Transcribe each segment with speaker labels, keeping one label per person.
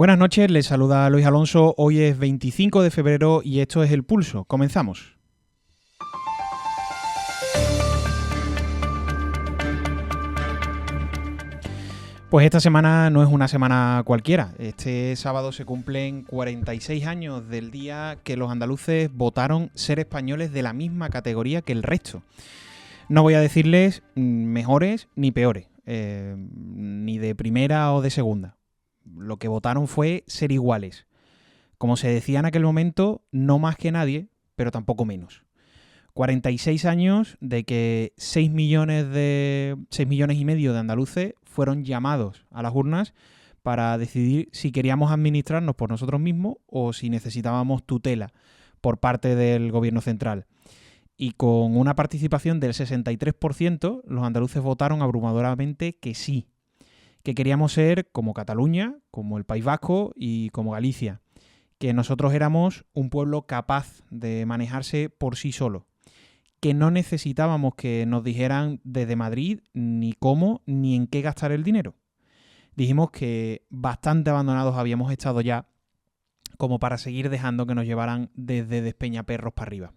Speaker 1: Buenas noches, les saluda Luis Alonso. Hoy es 25 de febrero y esto es El Pulso. Comenzamos. Pues esta semana no es una semana cualquiera. Este sábado se cumplen 46 años del día que los andaluces votaron ser españoles de la misma categoría que el resto. No voy a decirles mejores ni peores, ni de primera o de segunda. Lo que votaron fue ser iguales. Como se decía en aquel momento, no más que nadie, pero tampoco menos. 46 años de que 6 millones y medio de andaluces fueron llamados a las urnas para decidir si queríamos administrarnos por nosotros mismos o si necesitábamos tutela por parte del gobierno central. Y con una participación del 63%, los andaluces votaron abrumadoramente que sí, que queríamos ser como Cataluña, como el País Vasco y como Galicia, que nosotros éramos un pueblo capaz de manejarse por sí solo, que no necesitábamos que nos dijeran desde Madrid ni cómo ni en qué gastar el dinero. Dijimos que bastante abandonados habíamos estado ya como para seguir dejando que nos llevaran desde Despeñaperros para arriba.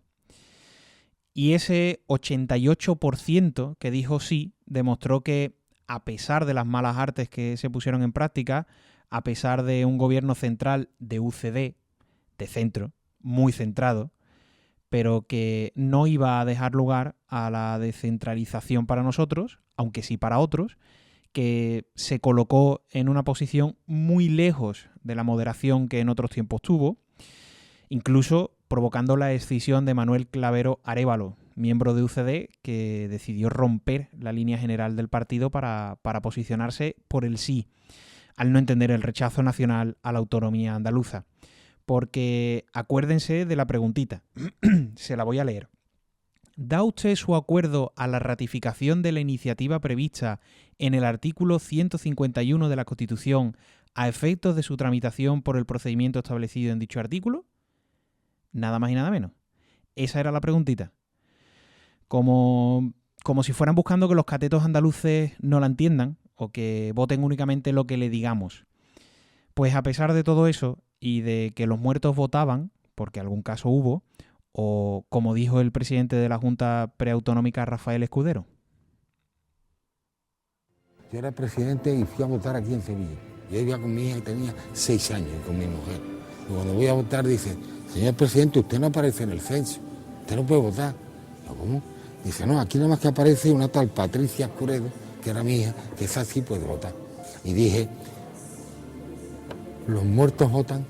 Speaker 1: Y ese 88% que dijo sí demostró que, a pesar de las malas artes que se pusieron en práctica, a pesar de un gobierno central de UCD, de centro, muy centrado, pero que no iba a dejar lugar a la descentralización para nosotros, aunque sí para otros, que se colocó en una posición muy lejos de la moderación que en otros tiempos tuvo, incluso provocando la escisión de Manuel Clavero Arévalo, miembro de UCD, que decidió romper la línea general del partido para posicionarse por el sí, al no entender el rechazo nacional a la autonomía andaluza. Porque acuérdense de la preguntita, se la voy a leer. ¿Da usted su acuerdo a la ratificación de la iniciativa prevista en el artículo 151 de la Constitución a efectos de su tramitación por el procedimiento establecido en dicho artículo? Nada más y nada menos. Esa era la preguntita. Como si fueran buscando que los catetos andaluces no la entiendan o que voten únicamente lo que le digamos. Pues a pesar de todo eso y de que los muertos votaban, porque algún caso hubo, o como dijo el presidente de la Junta Preautonómica, Rafael Escudero.
Speaker 2: Yo era presidente y fui a votar aquí en Sevilla. Yo iba con mi hija, tenía 6 años, y con mi mujer. Y cuando voy a votar dice, señor presidente, usted no aparece en el censo, usted no puede votar. Yo, ¿cómo? Dice, no, aquí nada más que aparece una tal Patricia Escuredo, que era mi hija, que esa sí puede votar. Y dije, los muertos votan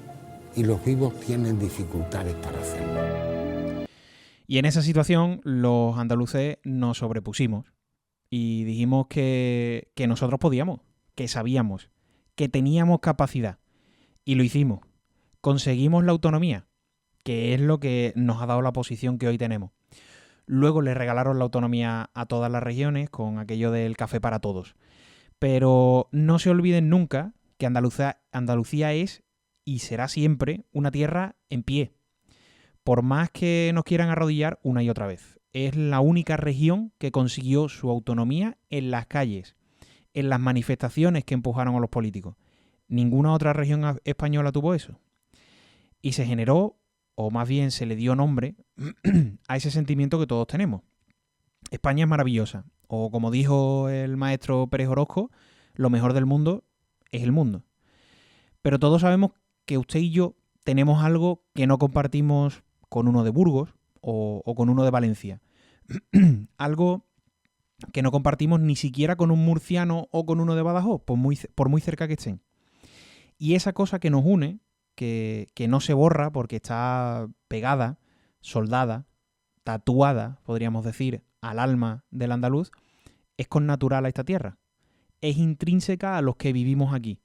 Speaker 2: y los vivos tienen dificultades para hacerlo.
Speaker 1: Y en esa situación los andaluces nos sobrepusimos y dijimos que nosotros podíamos, que sabíamos, que teníamos capacidad. Y lo hicimos. Conseguimos la autonomía, que es lo que nos ha dado la posición que hoy tenemos. Luego le regalaron la autonomía a todas las regiones con aquello del café para todos. Pero no se olviden nunca que Andalucía es y será siempre una tierra en pie. Por más que nos quieran arrodillar una y otra vez. Es la única región que consiguió su autonomía en las calles, en las manifestaciones que empujaron a los políticos. Ninguna otra región española tuvo eso. Y se generó, o más bien se le dio nombre, a ese sentimiento que todos tenemos. España es maravillosa. O como dijo el maestro Pérez Orozco, lo mejor del mundo es el mundo. Pero todos sabemos que usted y yo tenemos algo que no compartimos con uno de Burgos o con uno de Valencia. Algo que no compartimos ni siquiera con un murciano o con uno de Badajoz, por muy cerca que estén. Y esa cosa que nos une, que no se borra porque está pegada, soldada, tatuada, podríamos decir, al alma del andaluz, es connatural a esta tierra. Es intrínseca a los que vivimos aquí.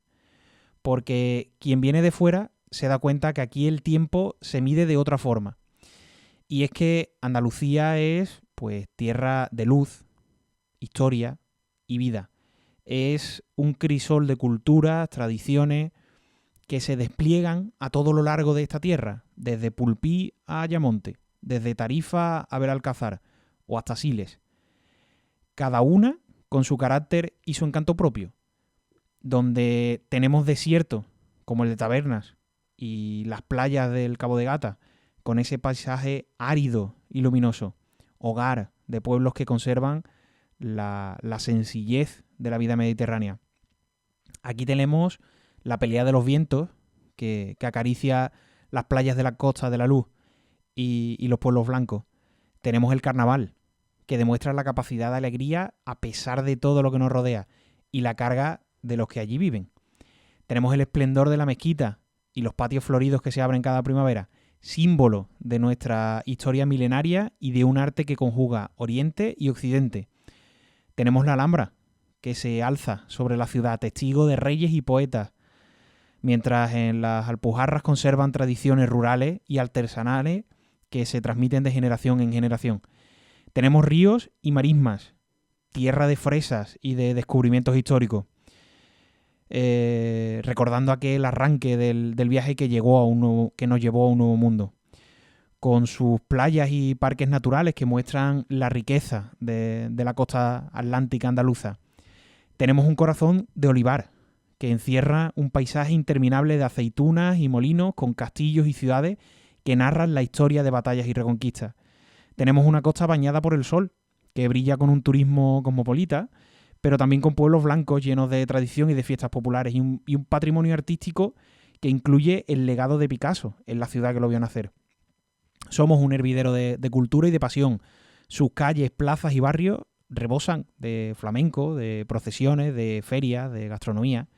Speaker 1: Porque quien viene de fuera se da cuenta que aquí el tiempo se mide de otra forma. Y es que Andalucía es, pues, tierra de luz, historia y vida. Es un crisol de culturas, tradiciones que se despliegan a todo lo largo de esta tierra, desde Pulpí a Ayamonte, desde Tarifa a Belalcázar o hasta Siles. Cada una con su carácter y su encanto propio. Donde tenemos desierto, como el de Tabernas y las playas del Cabo de Gata, con ese paisaje árido y luminoso, hogar de pueblos que conservan la sencillez de la vida mediterránea. Aquí tenemos la pelea de los vientos que acaricia las playas de la Costa de la Luz y los pueblos blancos. Tenemos el carnaval, que demuestra la capacidad de alegría a pesar de todo lo que nos rodea y la carga de los que allí viven. Tenemos el esplendor de la mezquita y los patios floridos que se abren cada primavera, símbolo de nuestra historia milenaria y de un arte que conjuga Oriente y Occidente. Tenemos la Alhambra, que se alza sobre la ciudad, testigo de reyes y poetas, mientras en las Alpujarras conservan tradiciones rurales y artesanales que se transmiten de generación en generación. Tenemos ríos y marismas, tierra de fresas y de descubrimientos históricos, recordando aquel arranque del viaje que nos llevó a un nuevo mundo, con sus playas y parques naturales que muestran la riqueza de la costa atlántica andaluza. Tenemos un corazón de olivar, que encierra un paisaje interminable de aceitunas y molinos con castillos y ciudades que narran la historia de batallas y reconquistas. Tenemos una costa bañada por el sol, que brilla con un turismo cosmopolita, pero también con pueblos blancos llenos de tradición y de fiestas populares y un patrimonio artístico que incluye el legado de Picasso en la ciudad que lo vio nacer. Somos un hervidero de cultura y de pasión. Sus calles, plazas y barrios rebosan de flamenco, de procesiones, de ferias, de gastronomía,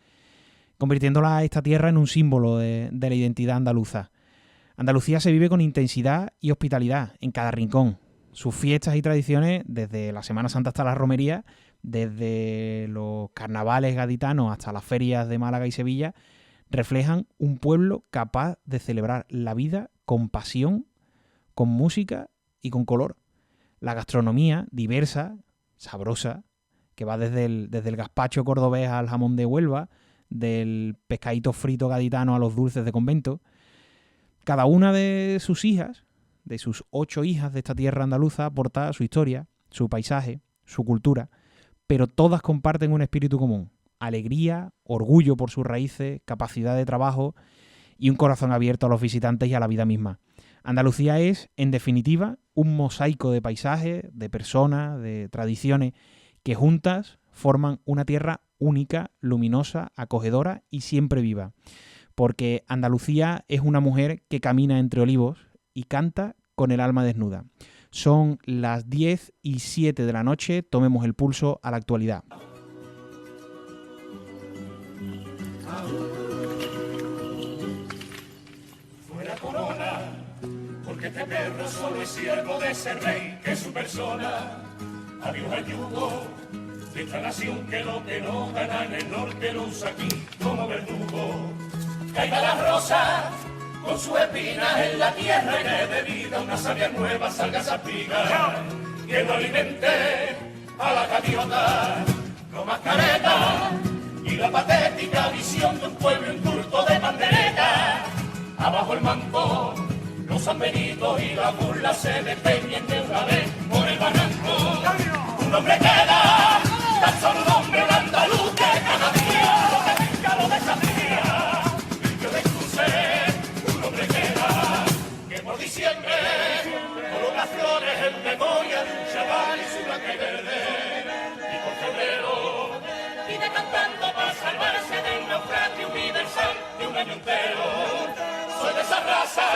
Speaker 1: convirtiéndola a esta tierra en un símbolo de la identidad andaluza. Andalucía se vive con intensidad y hospitalidad en cada rincón. Sus fiestas y tradiciones, desde la Semana Santa hasta la romería, desde los carnavales gaditanos hasta las ferias de Málaga y Sevilla, reflejan un pueblo capaz de celebrar la vida con pasión, con música y con color. La gastronomía diversa, sabrosa, que va desde el gazpacho cordobés al jamón de Huelva, del pescadito frito gaditano a los dulces de convento. Cada una de sus hijas, de sus 8 hijas de esta tierra andaluza, aporta su historia, su paisaje, su cultura, pero todas comparten un espíritu común: alegría, orgullo por sus raíces, capacidad de trabajo y un corazón abierto a los visitantes y a la vida misma. Andalucía es, en definitiva, un mosaico de paisajes, de personas, de tradiciones que juntas forman una tierra única, luminosa, acogedora y siempre viva. Porque Andalucía es una mujer que camina entre olivos y canta con el alma desnuda. Son las 10:07 de la noche, tomemos el pulso a la actualidad.
Speaker 3: Fuera corona, porque este perro solo es siervo de ese rey que su persona abrió el yugo de esta nación que lo que no gana en el norte lo usa aquí como verdugo. Caiga la rosa con sus espinas en la tierra y que de vida una savia nueva salga esa espiga, que no alimente a la gaviota, no mascareta y la patética visión de un pueblo inculto de pandereta. Abajo el manto, los sanbenitos y la burla se despeñen de una vez por el barranco. Un hombre queda, tan solo un hombre, un andaluz que cada día lo que pica lo desafía. Limpio de cruces, un hombre queda, que por diciembre coloca flores en memoria de un chaval y su blanca y verde. Y por febrero vive cantando para salvarse del naufragio universal de un año entero. Soy de esa raza,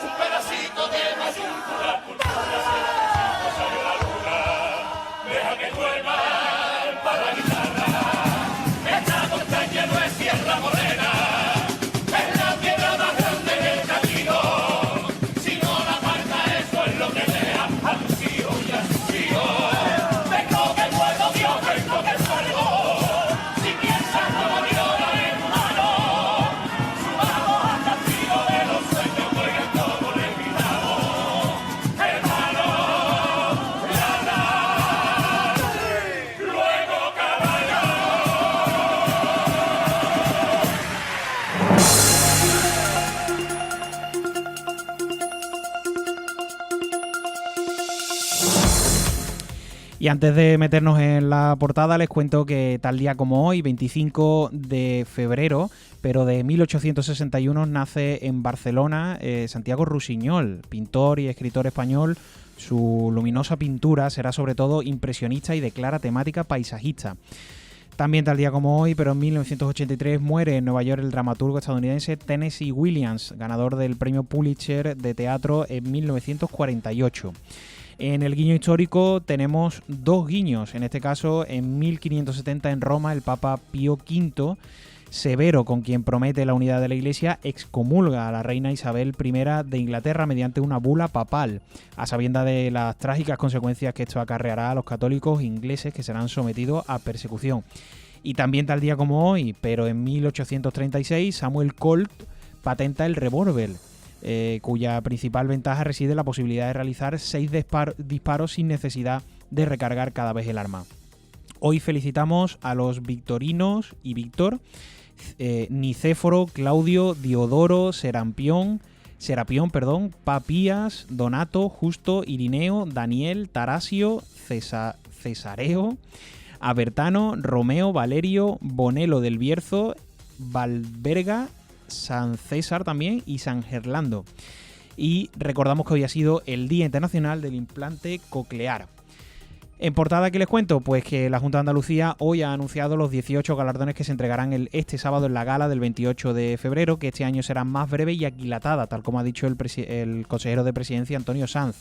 Speaker 3: un pedacito de mayúscula, cultura, salió la luna, deja que duerma para la guitarra. Esta montaña no es Sierra Morena, es la piedra más grande del camino. Si no la falta, eso es lo que deja a tus hijos y a sus hijos. Vengo que el fuego, Dios, vengo que el fuego. Si piensas como Dios, es humano.
Speaker 1: Y antes de meternos en la portada, les cuento que tal día como hoy, 25 de febrero, pero de 1861, nace en Barcelona Santiago Rusiñol, pintor y escritor español. Su luminosa pintura será sobre todo impresionista y de clara temática paisajista. También tal día como hoy, pero en 1983, muere en Nueva York el dramaturgo estadounidense Tennessee Williams, ganador del premio Pulitzer de teatro en 1948. En el guiño histórico tenemos dos guiños. En este caso, en 1570 en Roma, el Papa Pío V, Severo, con quien promete la unidad de la Iglesia, excomulga a la reina Isabel I de Inglaterra mediante una bula papal, a sabiendas de las trágicas consecuencias que esto acarreará a los católicos ingleses que serán sometidos a persecución. Y también tal día como hoy, pero en 1836, Samuel Colt patenta el revólver, cuya principal ventaja reside en la posibilidad de realizar 6 disparos sin necesidad de recargar cada vez el arma. Hoy felicitamos a los Victorinos y Víctor, Nicéforo, Claudio, Diodoro, Serapión, Papías, Donato, Justo, Irineo, Daniel, Tarasio, Cesareo, Abertano, Romeo, Valerio, Bonelo del Bierzo, Valverga, San César también y San Gerlando. Y recordamos que hoy ha sido el Día Internacional del Implante Coclear. En portada, ¿qué les cuento? Pues que la Junta de Andalucía hoy ha anunciado los 18 galardones que se entregarán este sábado en la gala del 28 de febrero, que este año será más breve y aquilatada, tal como ha dicho el consejero de Presidencia, Antonio Sanz.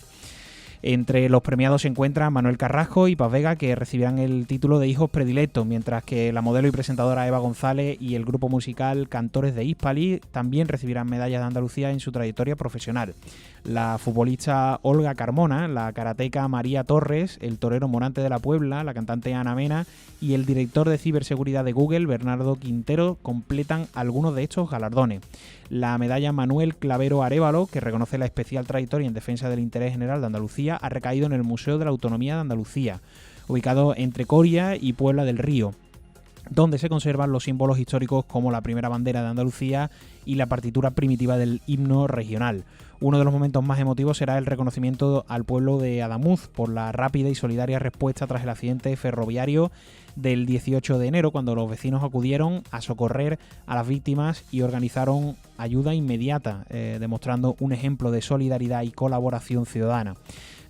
Speaker 1: Entre los premiados se encuentran Manuel Carrasco y Paz Vega, que recibirán el título de hijos predilectos, mientras que la modelo y presentadora Eva González y el grupo musical Cantores de Hispali también recibirán medallas de Andalucía en su trayectoria profesional. La futbolista Olga Carmona, la karateca María Torres, el torero Morante de la Puebla, la cantante Ana Mena y el director de ciberseguridad de Google, Bernardo Quintero, completan algunos de estos galardones. La medalla Manuel Clavero Arévalo, que reconoce la especial trayectoria en defensa del interés general de Andalucía, ha recaído en el Museo de la Autonomía de Andalucía, ubicado entre Coria y Puebla del Río, donde se conservan los símbolos históricos como la primera bandera de Andalucía y la partitura primitiva del himno regional. Uno de los momentos más emotivos será el reconocimiento al pueblo de Adamuz por la rápida y solidaria respuesta tras el accidente ferroviario del 18 de enero, cuando los vecinos acudieron a socorrer a las víctimas y organizaron ayuda inmediata, demostrando un ejemplo de solidaridad y colaboración ciudadana.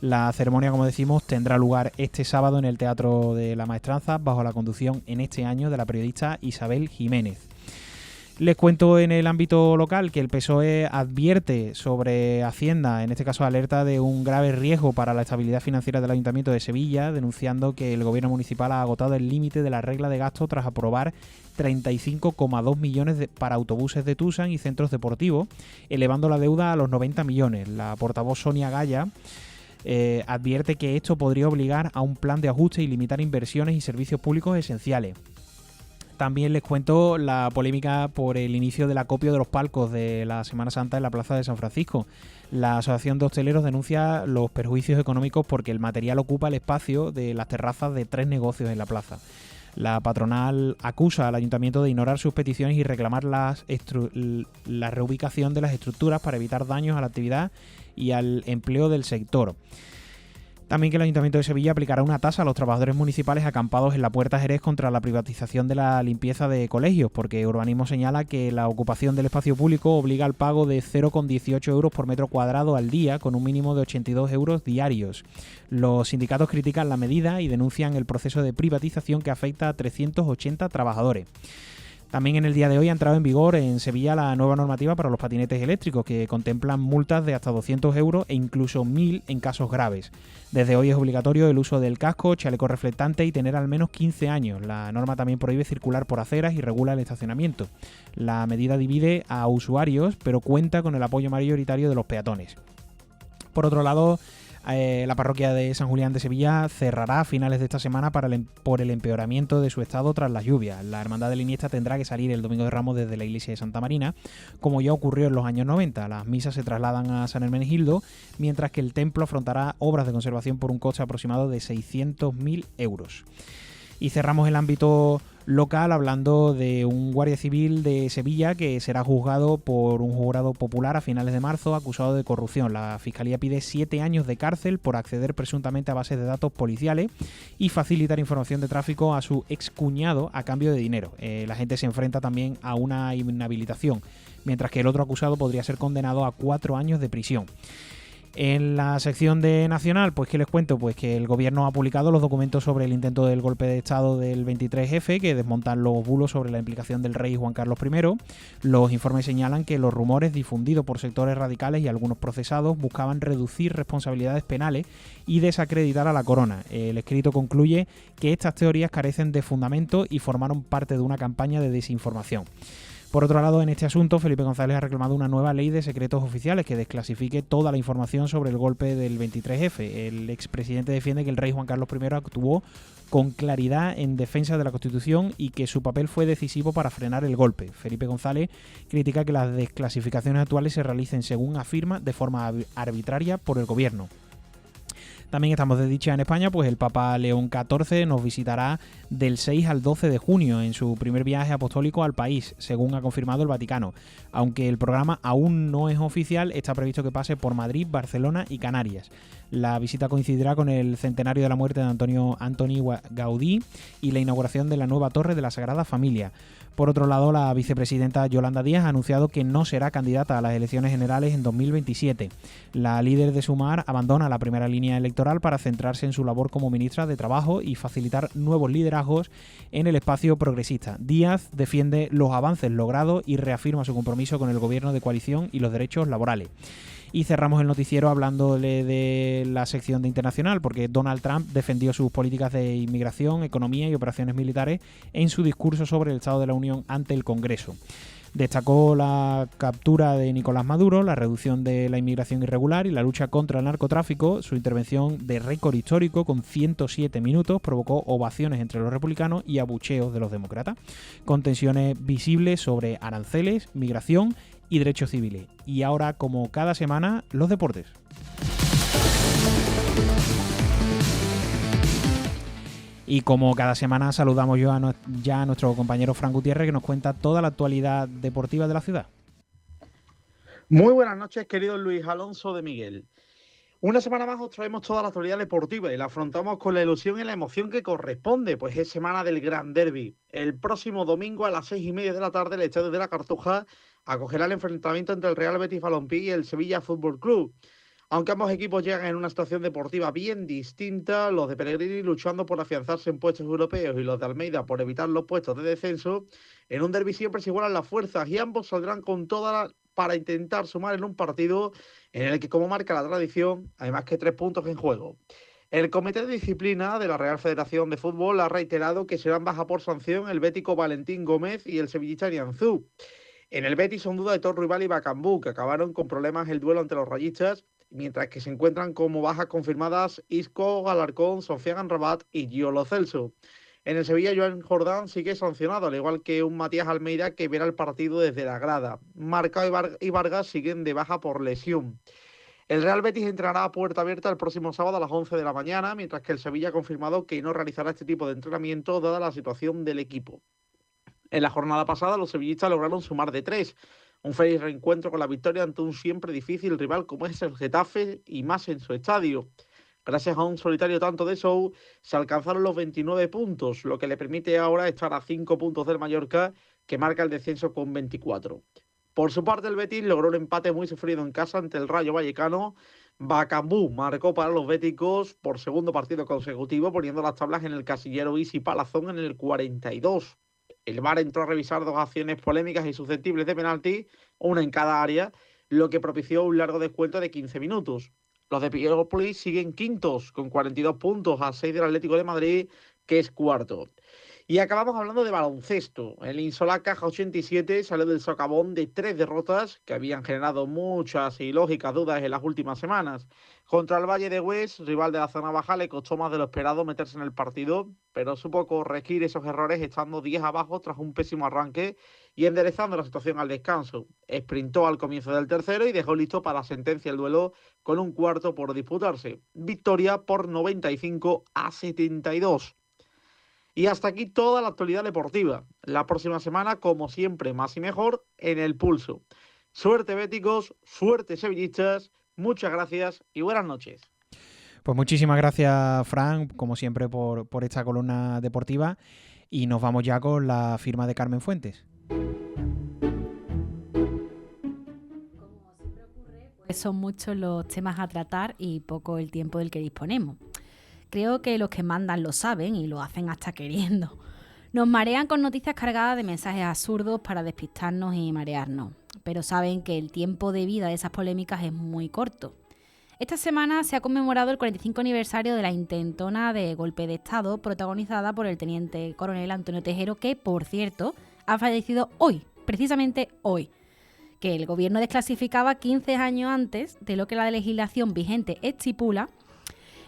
Speaker 1: La ceremonia, como decimos, tendrá lugar este sábado en el Teatro de la Maestranza, bajo la conducción en este año de la periodista Isabel Jiménez. Les cuento en el ámbito local que el PSOE advierte sobre Hacienda, en este caso alerta de un grave riesgo para la estabilidad financiera del Ayuntamiento de Sevilla, denunciando que el gobierno municipal ha agotado el límite de la regla de gasto tras aprobar 35,2 millones para autobuses de Tusan y centros deportivos, elevando la deuda a los 90 millones. La portavoz Sonia Gaya advierte que esto podría obligar a un plan de ajuste y limitar inversiones y servicios públicos esenciales. También les cuento la polémica por el inicio del acopio de los palcos de la Semana Santa en la Plaza de San Francisco. La Asociación de Hosteleros denuncia los perjuicios económicos porque el material ocupa el espacio de las terrazas de 3 negocios en la plaza. La patronal acusa al ayuntamiento de ignorar sus peticiones y reclamar la reubicación de las estructuras para evitar daños a la actividad y al empleo del sector. También que el Ayuntamiento de Sevilla aplicará una tasa a los trabajadores municipales acampados en la Puerta Jerez contra la privatización de la limpieza de colegios, porque Urbanismo señala que la ocupación del espacio público obliga al pago de 0,18 euros por metro cuadrado al día, con un mínimo de 82 euros diarios. Los sindicatos critican la medida y denuncian el proceso de privatización que afecta a 380 trabajadores. También en el día de hoy ha entrado en vigor en Sevilla la nueva normativa para los patinetes eléctricos, que contemplan multas de hasta 200 euros e incluso 1.000 en casos graves. Desde hoy es obligatorio el uso del casco, chaleco reflectante y tener al menos 15 años. La norma también prohíbe circular por aceras y regula el estacionamiento. La medida divide a usuarios, pero cuenta con el apoyo mayoritario de los peatones. Por otro lado, la parroquia de San Julián de Sevilla cerrará a finales de esta semana por el empeoramiento de su estado tras las lluvias. La Hermandad de la Iniesta tendrá que salir el Domingo de Ramos desde la iglesia de Santa Marina, como ya ocurrió en los años 90. Las misas se trasladan a San Hermenegildo, mientras que el templo afrontará obras de conservación por un coste aproximado de 600.000 euros. Y cerramos el ámbito local, hablando de un guardia civil de Sevilla que será juzgado por un jurado popular a finales de marzo acusado de corrupción. La Fiscalía pide 7 años de cárcel por acceder presuntamente a bases de datos policiales y facilitar información de tráfico a su excuñado a cambio de dinero. La gente se enfrenta también a una inhabilitación, mientras que el otro acusado podría ser condenado a 4 años de prisión. En la sección de Nacional, pues ¿qué les cuento? Pues que el gobierno ha publicado los documentos sobre el intento del golpe de Estado del 23F, que desmontan los bulos sobre la implicación del rey Juan Carlos I. Los informes señalan que los rumores difundidos por sectores radicales y algunos procesados buscaban reducir responsabilidades penales y desacreditar a la corona. El escrito concluye que estas teorías carecen de fundamento y formaron parte de una campaña de desinformación. Por otro lado, en este asunto, Felipe González ha reclamado una nueva ley de secretos oficiales que desclasifique toda la información sobre el golpe del 23F. El expresidente defiende que el rey Juan Carlos I actuó con claridad en defensa de la Constitución y que su papel fue decisivo para frenar el golpe. Felipe González critica que las desclasificaciones actuales se realicen, según afirma, de forma arbitraria por el gobierno. También estamos de dicha en España, pues el Papa León XIV nos visitará del 6 al 12 de junio en su primer viaje apostólico al país, según ha confirmado el Vaticano. Aunque el programa aún no es oficial, está previsto que pase por Madrid, Barcelona y Canarias. La visita coincidirá con el centenario de la muerte de Antoni Gaudí y la inauguración de la nueva Torre de la Sagrada Familia. Por otro lado, la vicepresidenta Yolanda Díaz ha anunciado que no será candidata a las elecciones generales en 2027. La líder de Sumar abandona la primera línea electoral para centrarse en su labor como ministra de Trabajo y facilitar nuevos liderazgos en el espacio progresista. Díaz defiende los avances logrados y reafirma su compromiso con el gobierno de coalición y los derechos laborales. Y cerramos el noticiero hablándole de la sección de internacional, porque Donald Trump defendió sus políticas de inmigración, economía y operaciones militares en su discurso sobre el Estado de la Unión ante el Congreso. Destacó la captura de Nicolás Maduro, la reducción de la inmigración irregular y la lucha contra el narcotráfico. Su intervención de récord histórico con 107 minutos provocó ovaciones entre los republicanos y abucheos de los demócratas, con tensiones visibles sobre aranceles, migración y derechos civiles. Y ahora, como cada semana, los deportes. Y como cada semana saludamos ya a nuestro compañero Fran Gutiérrez, que nos cuenta toda la actualidad deportiva de la ciudad.
Speaker 4: Muy buenas noches, querido Luis Alonso de Miguel. Una semana más os traemos toda la actualidad deportiva y la afrontamos con la ilusión y la emoción que corresponde, pues es semana del Gran Derby. El próximo domingo a las 6:30 de la tarde el Estadio de la Cartuja acogerá el enfrentamiento entre el Real Betis Balompié y el Sevilla Fútbol Club. Aunque ambos equipos llegan en una situación deportiva bien distinta, los de Pellegrini luchando por afianzarse en puestos europeos y los de Almeida por evitar los puestos de descenso, en un derbi siempre se igualan las fuerzas y ambos saldrán con toda para intentar sumar en un partido en el que, como marca la tradición, hay más que 3 puntos en juego. El Comité de Disciplina de la Real Federación de Fútbol ha reiterado que serán baja por sanción el bético Valentín Gómez y el sevillista Nianzú. En el Betis son duda de Tor Rival y Bacambú, que acabaron con problemas el duelo ante los rayistas, mientras que se encuentran como bajas confirmadas Isco, Galarcón, Sofian Rabat y Gio Lo Celso. En el Sevilla, Joan Jordán sigue sancionado, al igual que un Matías Almeida que verá el partido desde la grada. Marca y Vargas siguen de baja por lesión. El Real Betis entrará a puerta abierta el próximo sábado a las 11 de la mañana, mientras que el Sevilla ha confirmado que no realizará este tipo de entrenamiento dada la situación del equipo. En la jornada pasada, los sevillistas lograron sumar de 3. Un feliz reencuentro con la victoria ante un siempre difícil rival como es el Getafe y más en su estadio. Gracias a un solitario tanto de Sou, se alcanzaron los 29 puntos, lo que le permite ahora estar a 5 puntos del Mallorca, que marca el descenso con 24. Por su parte, el Betis logró un empate muy sufrido en casa ante el Rayo Vallecano. Bacambú marcó para los béticos por segundo partido consecutivo, poniendo las tablas en el casillero Isi Palazón en el 42. El VAR entró a revisar 2 acciones polémicas y susceptibles de penalti, una en cada área, lo que propició un largo descuento de 15 minutos. Los de Piolopoulos siguen quintos, con 42 puntos, a 6 del Atlético de Madrid, que es cuarto. Y acabamos hablando de baloncesto. El Insola Caja 87 salió del socavón de 3 derrotas que habían generado muchas y lógicas dudas en las últimas semanas. Contra el Valle de Hues, rival de la zona baja, le costó más de lo esperado meterse en el partido, pero supo corregir esos errores estando 10 abajo tras un pésimo arranque y enderezando la situación al descanso. Sprintó al comienzo del tercero y dejó listo para sentencia el duelo con un cuarto por disputarse. Victoria por 95-72. Y hasta aquí toda la actualidad deportiva. La próxima semana, como siempre, más y mejor en El Pulso. Suerte béticos, suerte sevillistas, muchas gracias y buenas noches.
Speaker 1: Pues muchísimas gracias, Fran, como siempre, por esta columna deportiva. Y nos vamos ya con la firma de Carmen Fuentes.
Speaker 5: Son muchos los temas a tratar y poco el tiempo del que disponemos. Creo que los que mandan lo saben y lo hacen hasta queriendo. Nos marean con noticias cargadas de mensajes absurdos para despistarnos y marearnos, pero saben que el tiempo de vida de esas polémicas es muy corto. Esta semana se ha conmemorado el 45 aniversario de la intentona de golpe de Estado protagonizada por el teniente coronel Antonio Tejero, que, por cierto, ha fallecido hoy, precisamente hoy, que el gobierno desclasificaba 15 años antes de lo que la legislación vigente estipula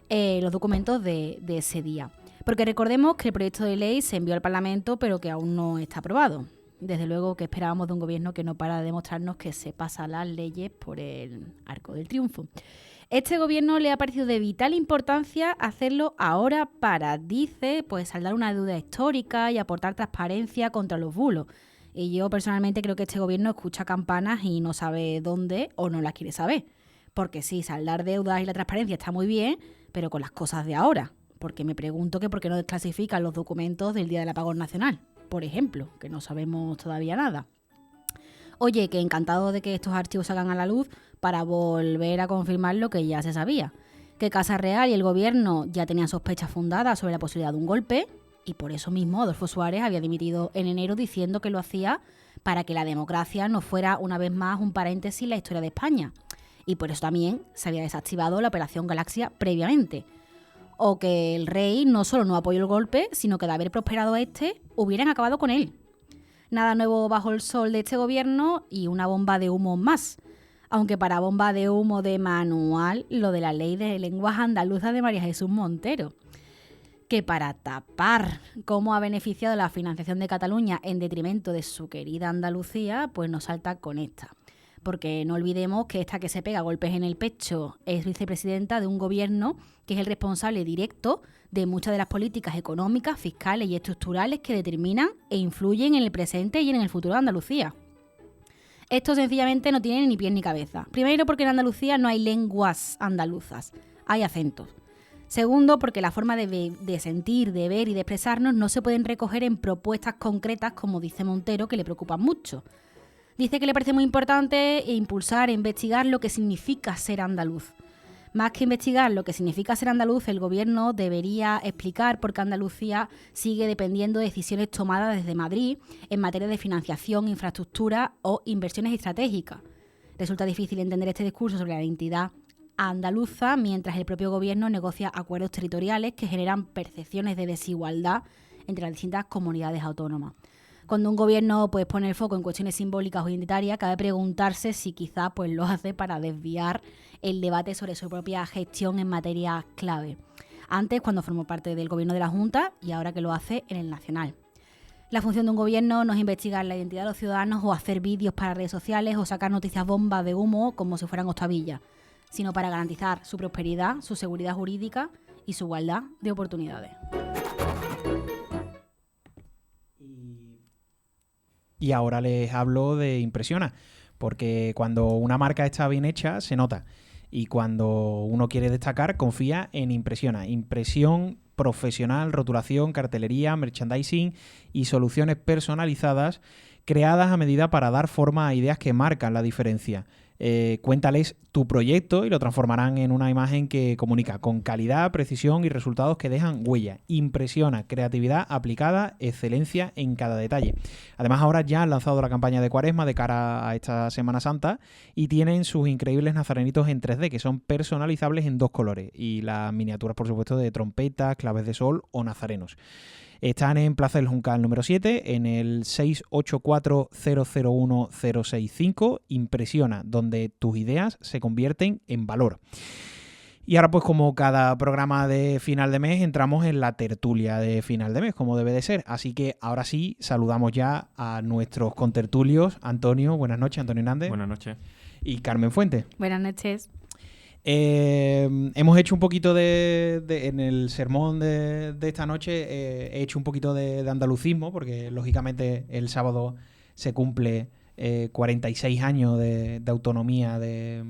Speaker 5: los documentos de ese día. Porque recordemos que el proyecto de ley se envió al Parlamento, pero que aún no está aprobado. Desde luego que esperábamos de un gobierno que no para de demostrarnos que se pasa las leyes por el arco del triunfo. Este gobierno le ha parecido de vital importancia hacerlo ahora para, dice, pues saldar una deuda histórica y aportar transparencia contra los bulos. Y yo personalmente creo que este gobierno escucha campanas y no sabe dónde o no las quiere saber. Porque sí, saldar deudas y la transparencia está muy bien, pero con las cosas de ahora. Porque me pregunto que por qué no desclasifican los documentos del Día del Apagón Nacional, por ejemplo, que no sabemos todavía nada. Oye, que encantado de que estos archivos salgan a la luz para volver a confirmar lo que ya se sabía. Que Casa Real y el gobierno ya tenían sospechas fundadas sobre la posibilidad de un golpe, y por eso mismo Adolfo Suárez había dimitido en enero diciendo que lo hacía para que la democracia no fuera una vez más un paréntesis en la historia de España. Y por eso también se había desactivado la Operación Galaxia previamente. O que el rey no solo no apoyó el golpe, sino que de haber prosperado hubieran acabado con él. Nada nuevo bajo el sol de este gobierno y una bomba de humo más. Aunque para bomba de humo de manual, lo de la ley de lenguas andaluzas de María Jesús Montero. Que para tapar cómo ha beneficiado la financiación de Cataluña en detrimento de su querida Andalucía, pues nos salta con esta. Porque no olvidemos que esta que se pega golpes en el pecho es vicepresidenta de un gobierno que es el responsable directo de muchas de las políticas económicas, fiscales y estructurales que determinan e influyen en el presente y en el futuro de Andalucía. Esto sencillamente no tiene ni pies ni cabeza. Primero, porque en Andalucía no hay lenguas andaluzas, hay acentos. Segundo, porque la forma de sentir, de ver y de expresarnos no se pueden recoger en propuestas concretas, como dice Montero, que le preocupan mucho. Dice que le parece muy importante impulsar e investigar lo que significa ser andaluz. Más que investigar lo que significa ser andaluz, el gobierno debería explicar por qué Andalucía sigue dependiendo de decisiones tomadas desde Madrid en materia de financiación, infraestructura o inversiones estratégicas. Resulta difícil entender este discurso sobre la identidad andaluza mientras el propio gobierno negocia acuerdos territoriales que generan percepciones de desigualdad entre las distintas comunidades autónomas. Cuando un gobierno pues pone el foco en cuestiones simbólicas o identitarias, cabe preguntarse si quizá pues lo hace para desviar el debate sobre su propia gestión en materia clave. Antes, cuando formó parte del gobierno de la Junta, y ahora que lo hace en el nacional. La función de un gobierno no es investigar la identidad de los ciudadanos o hacer vídeos para redes sociales o sacar noticias bombas de humo como si fueran octavillas, sino para garantizar su prosperidad, su seguridad jurídica y su igualdad de oportunidades.
Speaker 1: Y ahora les hablo de Impresiona, porque cuando una marca está bien hecha, se nota. Y cuando uno quiere destacar, confía en Impresiona. Impresión profesional, rotulación, cartelería, merchandising y soluciones personalizadas creadas a medida para dar forma a ideas que marcan la diferencia. Cuéntales tu proyecto y lo transformarán en una imagen que comunica con calidad, precisión y resultados que dejan huella. Impresiona, creatividad aplicada, excelencia en cada detalle. Además, ahora ya han lanzado la campaña de Cuaresma de cara a esta Semana Santa y tienen sus increíbles nazarenitos en 3D que son personalizables en 2 colores y las miniaturas, por supuesto, de trompetas, claves de sol o nazarenos. Están en Plaza del Juncal número 7, en el 684-001-065. Impresiona, donde tus ideas se convierten en valor. Y ahora, pues como cada programa de final de mes, entramos en la tertulia de final de mes, como debe de ser. Así que ahora sí, saludamos ya a nuestros contertulios. Antonio, buenas noches. Antonio Hernández.
Speaker 6: Buenas noches.
Speaker 1: Y Carmen Fuentes.
Speaker 5: Buenas noches.
Speaker 1: Hemos hecho un poquito en el sermón de esta noche, he hecho un poquito de andalucismo, porque lógicamente el sábado se cumple 46 años de autonomía de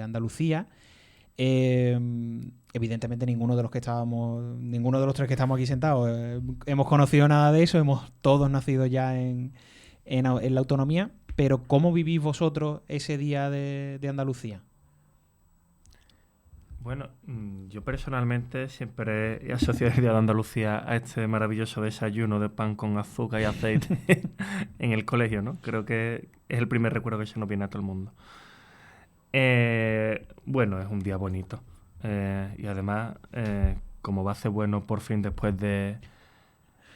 Speaker 1: Andalucía. Evidentemente ninguno de los tres que estamos aquí sentados hemos conocido nada de eso, hemos todos nacido ya en la autonomía, pero ¿cómo vivís vosotros ese día de Andalucía?
Speaker 6: Bueno, yo personalmente siempre he asociado el Día de Andalucía a este maravilloso desayuno de pan con azúcar y aceite en el colegio, ¿no? Creo que es el primer recuerdo que se nos viene a todo el mundo. Bueno, es un día bonito. Y además, como va a ser bueno por fin después de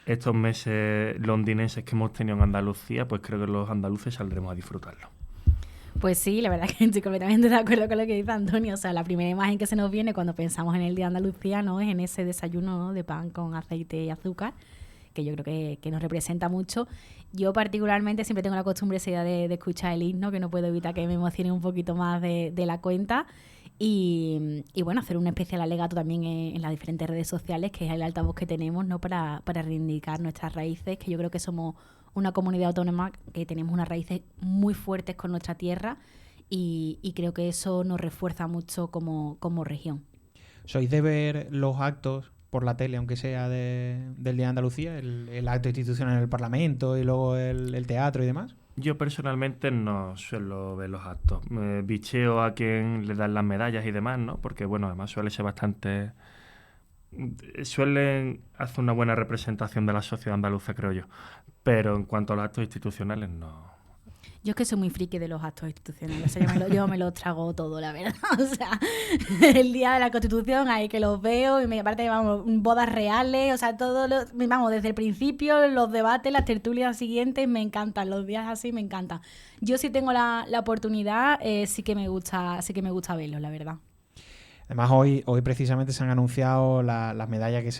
Speaker 6: estos meses londinenses que hemos tenido en Andalucía, pues creo que los andaluces saldremos a disfrutarlo.
Speaker 5: Pues sí, la verdad que estoy completamente de acuerdo con lo que dice Antonio. O sea, la primera imagen que se nos viene cuando pensamos en el Día de Andalucía, ¿no?, es en ese desayuno, ¿no?, de pan con aceite y azúcar, que yo creo que nos representa mucho. Yo particularmente siempre tengo la costumbre esa idea de escuchar el himno, que no puedo evitar que me emocione un poquito más de la cuenta. Y bueno, hacer un especial alegato también en las diferentes redes sociales, que es el altavoz que tenemos, ¿no?, para reivindicar nuestras raíces, que yo creo que somos una comunidad autónoma que tenemos unas raíces muy fuertes con nuestra tierra y creo que eso nos refuerza mucho como región.
Speaker 1: ¿Sois de ver los actos por la tele, aunque sea del Día de Andalucía, el acto institucional en el Parlamento y luego el teatro y demás?
Speaker 6: Yo personalmente no suelo ver los actos. Me bicheo a quien le dan las medallas y demás, ¿no? Porque, bueno, además suelen hacer una buena representación de la sociedad andaluza, creo yo. Pero en cuanto a los actos institucionales, no.
Speaker 5: Yo es que soy muy friki de los actos institucionales, o sea, yo me los trago todo, la verdad. O sea, el día de la Constitución ahí que los veo, y aparte, vamos, bodas reales, o sea, vamos, desde el principio, los debates, las tertulias siguientes, me encantan, los días así me encantan. Yo sí tengo la oportunidad, sí que me gusta verlos, la verdad.
Speaker 1: Además, hoy precisamente se han anunciado las medallas que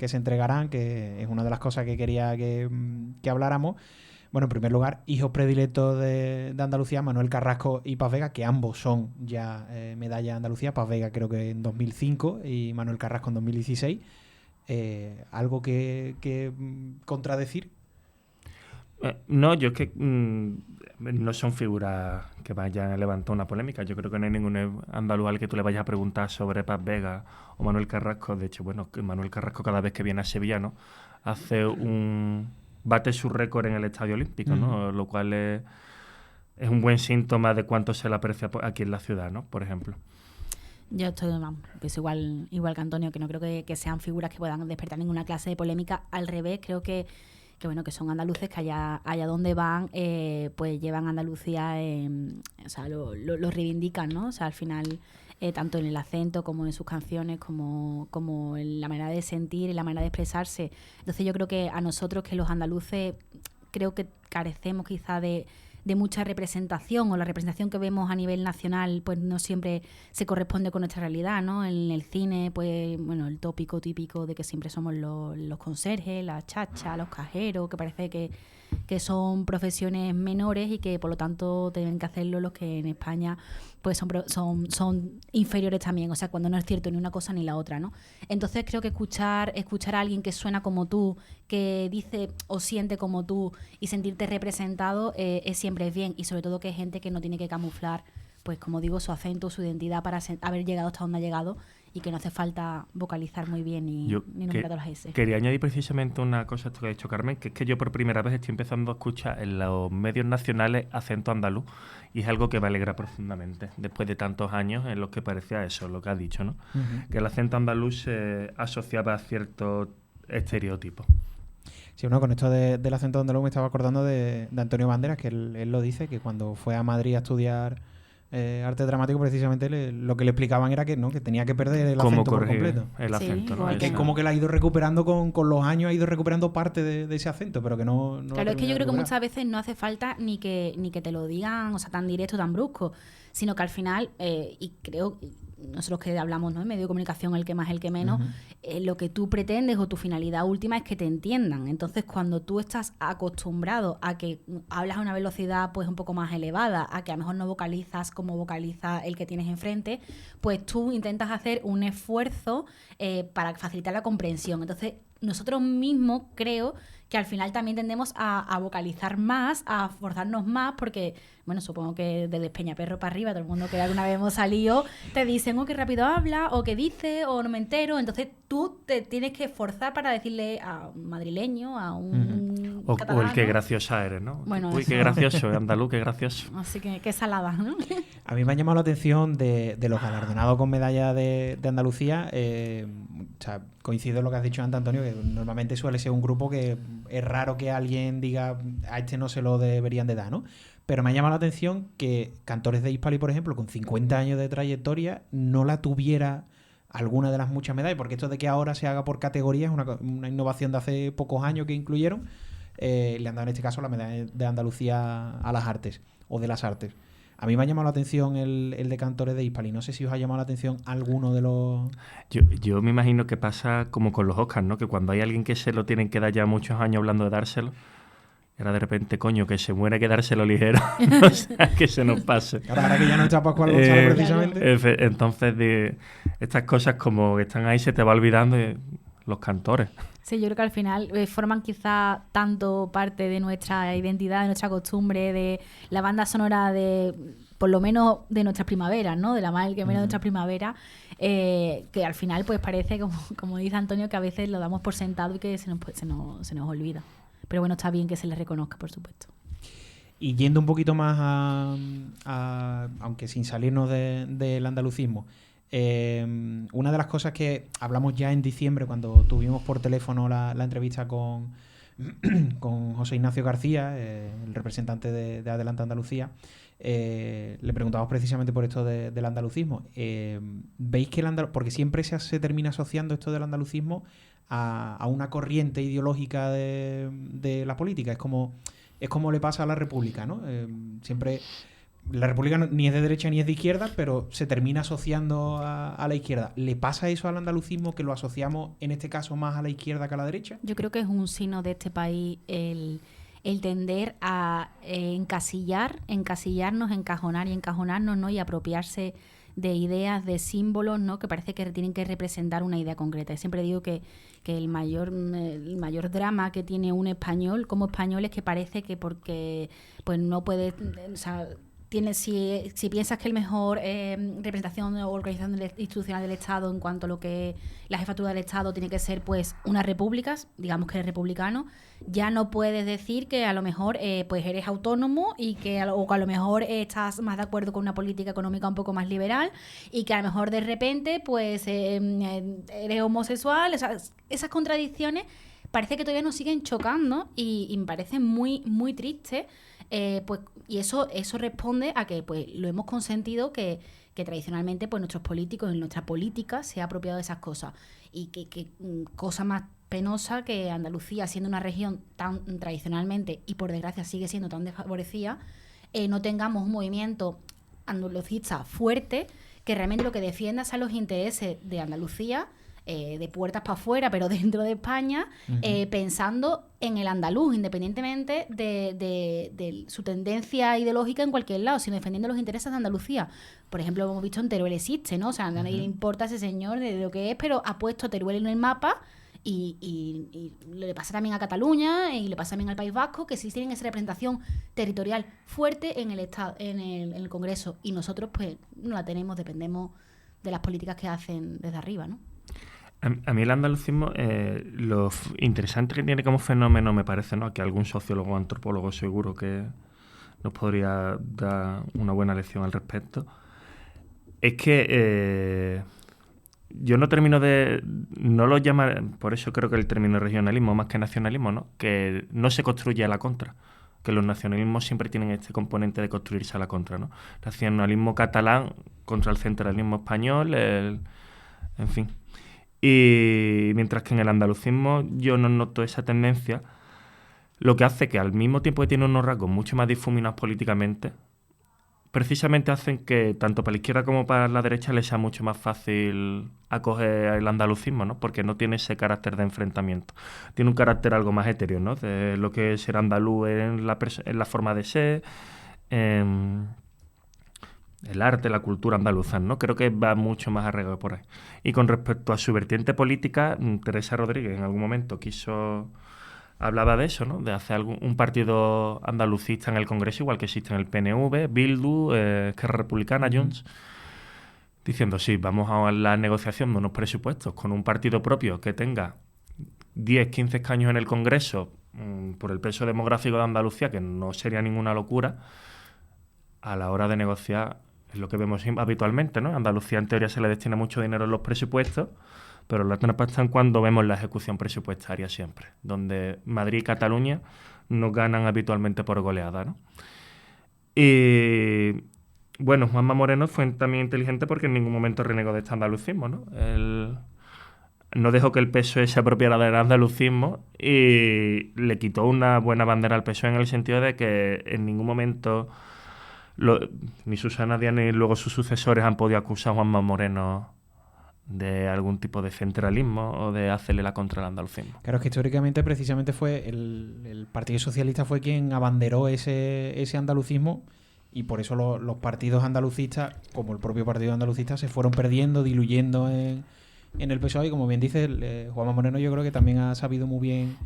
Speaker 1: se entregarán, que es una de las cosas que quería que habláramos. Bueno, en primer lugar, hijos predilectos de Andalucía, Manuel Carrasco y Paz Vega, que ambos son ya medalla de Andalucía. Paz Vega creo que en 2005 y Manuel Carrasco en 2016. ¿Algo que contradecir?
Speaker 6: No, yo es que no son figuras que vayan a levantar una polémica. Yo creo que no hay ningún andaluz al que tú le vayas a preguntar sobre Paz Vega o Manuel Carrasco. De hecho, bueno, Manuel Carrasco cada vez que viene a Sevilla, ¿no?, bate su récord en el Estadio Olímpico, ¿no? Lo cual es un buen síntoma de cuánto se le aprecia aquí en la ciudad, ¿no?, por ejemplo.
Speaker 5: Yo estoy pues igual que Antonio, que no creo que sean figuras que puedan despertar ninguna clase de polémica. Al revés, creo que bueno, que son andaluces que allá donde van, pues llevan Andalucía, o sea, lo reivindican, ¿no? O sea, al final, tanto en el acento como en sus canciones, como en la manera de sentir y la manera de expresarse. Entonces yo creo que a nosotros, que los andaluces, creo que carecemos quizá de mucha representación, o la representación que vemos a nivel nacional pues no siempre se corresponde con nuestra realidad, ¿no? En el cine, pues bueno, el tópico típico de que siempre somos los conserjes, las chachas, los cajeros, que parece que son profesiones menores y que por lo tanto tienen que hacerlo los que en España pues son inferiores también, o sea, cuando no es cierto ni una cosa ni la otra, ¿no? Entonces creo que escuchar a alguien que suena como tú, que dice o siente como tú, y sentirte representado siempre es bien, y sobre todo que hay gente que no tiene que camuflar, pues como digo, su acento, su identidad para haber llegado hasta donde ha llegado, y que no hace falta vocalizar muy bien ni nombrar todas las S.
Speaker 6: Quería añadir precisamente una cosa a esto que ha dicho Carmen, que es que yo por primera vez estoy empezando a escuchar en los medios nacionales acento andaluz, y es algo que me alegra profundamente, después de tantos años en los que parecía eso, lo que ha dicho, ¿no? Que el acento andaluz se asociaba a ciertos estereotipos.
Speaker 1: Sí, bueno, con esto del acento andaluz me estaba acordando de Antonio Banderas, que él lo dice, que cuando fue a Madrid a estudiar arte dramático, precisamente lo que le explicaban era que no, que tenía que perder el acento por completo.
Speaker 6: El acento, ¿no?
Speaker 1: Que es como que la ha ido recuperando con los años, ha ido recuperando parte de ese acento, pero que no
Speaker 5: claro, es que yo creo que muchas veces no hace falta ni que te lo digan, o sea, tan directo, tan brusco, sino que al final, y creo, nosotros que hablamos, ¿no?, en medio de comunicación, el que más, el que menos, lo que tú pretendes o tu finalidad última es que te entiendan. Entonces, cuando tú estás acostumbrado a que hablas a una velocidad pues un poco más elevada, a que a lo mejor no vocalizas como vocaliza el que tienes enfrente, pues tú intentas hacer un esfuerzo para facilitar la comprensión. Entonces, nosotros mismos creo que al final también tendemos a vocalizar más, a forzarnos más, porque, bueno, supongo que desde Peñaperro para arriba, todo el mundo que alguna vez hemos salido, te dicen, qué rápido habla, o qué dice, o no me entero. Entonces tú te tienes que forzar para decirle a un madrileño, a un
Speaker 6: o el que graciosa eres, ¿no?
Speaker 5: Bueno,
Speaker 6: uy,
Speaker 5: eso.
Speaker 6: qué gracioso, andaluz, qué gracioso.
Speaker 5: Así que qué salada, ¿no?
Speaker 1: A mí me ha llamado la atención de los galardonados con medalla de Andalucía. O sea, coincido en lo que has dicho antes, Antonio, que normalmente suele ser un grupo que es raro que alguien diga a este no se lo deberían de dar, ¿no? Pero me ha llamado la atención que Cantores de Hispali, por ejemplo, con 50 años de trayectoria, no la tuviera alguna de las muchas medallas, porque esto de que ahora se haga por categorías es una innovación de hace pocos años que incluyeron. Le han dado en este caso la medalla de Andalucía a las artes, o de las artes. A mí me ha llamado la atención el de Cantores de Hispali. No sé si os ha llamado la atención alguno de los...
Speaker 6: Yo me imagino que pasa como con los Oscars, ¿no? Que cuando hay alguien que se lo tienen que dar ya muchos años hablando de dárselo, era de repente, coño, que se muere, que dárselo ligero. O sea, que se nos pase.
Speaker 1: Ahora que ya no está Pascual González precisamente.
Speaker 6: Entonces, estas cosas como que están ahí, se te va olvidando los cantores.
Speaker 5: Sí, yo creo que al final forman quizá tanto parte de nuestra identidad, de nuestra costumbre, de la banda sonora de, por lo menos, de nuestras primaveras, ¿no? De la más el que menos de nuestras primaveras, que al final pues parece, como dice Antonio, que a veces lo damos por sentado y que se nos olvida. Pero bueno, está bien que se les reconozca, por supuesto.
Speaker 1: Y yendo un poquito más aunque sin salirnos del andalucismo, una de las cosas que hablamos ya en diciembre cuando tuvimos por teléfono la entrevista con José Ignacio García, el representante de Adelante Andalucía, le preguntamos precisamente por esto del andalucismo. ¿Veis que porque siempre se termina asociando esto del andalucismo a una corriente ideológica de la política? Es como le pasa a la República, ¿no? Siempre... La República ni es de derecha ni es de izquierda, pero se termina asociando a la izquierda. ¿Le pasa eso al andalucismo, que lo asociamos en este caso más a la izquierda que a la derecha?
Speaker 5: Yo creo que es un signo de este país el tender a encasillarnos, encajonarnos, ¿no? Y apropiarse de ideas, de símbolos, ¿no? Que parece que tienen que representar una idea concreta. Y siempre digo que el mayor drama que tiene un español como español es que parece que porque pues no puede... O sea, si piensas que el mejor representación o organización institucional del Estado en cuanto a lo que la jefatura del Estado tiene que ser pues una república, digamos que eres republicano, ya no puedes decir que a lo mejor pues eres autónomo y que a lo mejor estás más de acuerdo con una política económica un poco más liberal y que a lo mejor de repente pues eres homosexual. O sea, esas contradicciones parece que todavía nos siguen chocando y me parece muy, muy triste. Pues, y eso responde a que pues lo hemos consentido que tradicionalmente pues nuestros políticos en nuestra política se ha apropiado de esas cosas. Y que cosa más penosa que Andalucía, siendo una región tan tradicionalmente y por desgracia sigue siendo tan desfavorecida, no tengamos un movimiento andalucista fuerte que realmente lo que defienda sean los intereses de Andalucía, de puertas para afuera, pero dentro de España, pensando en el andaluz, independientemente de su tendencia ideológica en cualquier lado, sino defendiendo los intereses de Andalucía. Por ejemplo, hemos visto en Teruel existe, ¿no? O sea, a nadie le importa a ese señor de lo que es, pero ha puesto a Teruel en el mapa y le pasa también a Cataluña y le pasa también al País Vasco, que sí tienen esa representación territorial fuerte en el Estado, en el Congreso, y nosotros pues no la tenemos, dependemos de las políticas que hacen desde arriba, ¿no?
Speaker 6: A mí el andalucismo, lo interesante que tiene como fenómeno, me parece, ¿no? Que algún sociólogo o antropólogo seguro que nos podría dar una buena lección al respecto, es que yo no termino no lo llamar, por eso creo que el término regionalismo más que nacionalismo, ¿no? Que no se construye a la contra, que los nacionalismos siempre tienen este componente de construirse a la contra, ¿no? El nacionalismo catalán contra el centralismo español, en fin. Y mientras que en el andalucismo yo no noto esa tendencia, lo que hace que al mismo tiempo que tiene unos rasgos mucho más difuminados políticamente, precisamente hacen que tanto para la izquierda como para la derecha les sea mucho más fácil acoger el andalucismo, ¿no? Porque no tiene ese carácter de enfrentamiento. Tiene un carácter algo más etéreo, ¿no? De lo que es ser andaluz en la forma de ser, el arte, la cultura andaluza, ¿no? Creo que va mucho más arraigado por ahí. Y con respecto a su vertiente política, Teresa Rodríguez en algún momento hablaba de eso, ¿no? De hacer un partido andalucista en el Congreso, igual que existe en el PNV, Bildu, Esquerra Republicana, Junts, diciendo, sí, vamos a la negociación de unos presupuestos con un partido propio que tenga 10, 15 escaños en el Congreso, por el peso demográfico de Andalucía, que no sería ninguna locura, a la hora de negociar, es lo que vemos habitualmente, ¿no? Andalucía, en teoría, se le destina mucho dinero en los presupuestos, pero las trampas están cuando vemos la ejecución presupuestaria siempre, donde Madrid y Cataluña nos ganan habitualmente por goleada, ¿no? Y bueno, Juanma Moreno fue también inteligente porque en ningún momento renegó de este andalucismo, ¿no? Él no dejó que el PSOE se apropiara del andalucismo y le quitó una buena bandera al PSOE en el sentido de que en ningún momento ni Susana Díaz ni luego sus sucesores han podido acusar a Juanma Moreno de algún tipo de centralismo o de hacerle la contra el andalucismo.
Speaker 1: Claro, es que históricamente precisamente fue el Partido Socialista fue quien abanderó ese andalucismo y por eso los partidos andalucistas, como el propio Partido Andalucista, se fueron perdiendo, diluyendo en el PSOE y como bien dice, Juanma Moreno yo creo que también ha sabido muy bien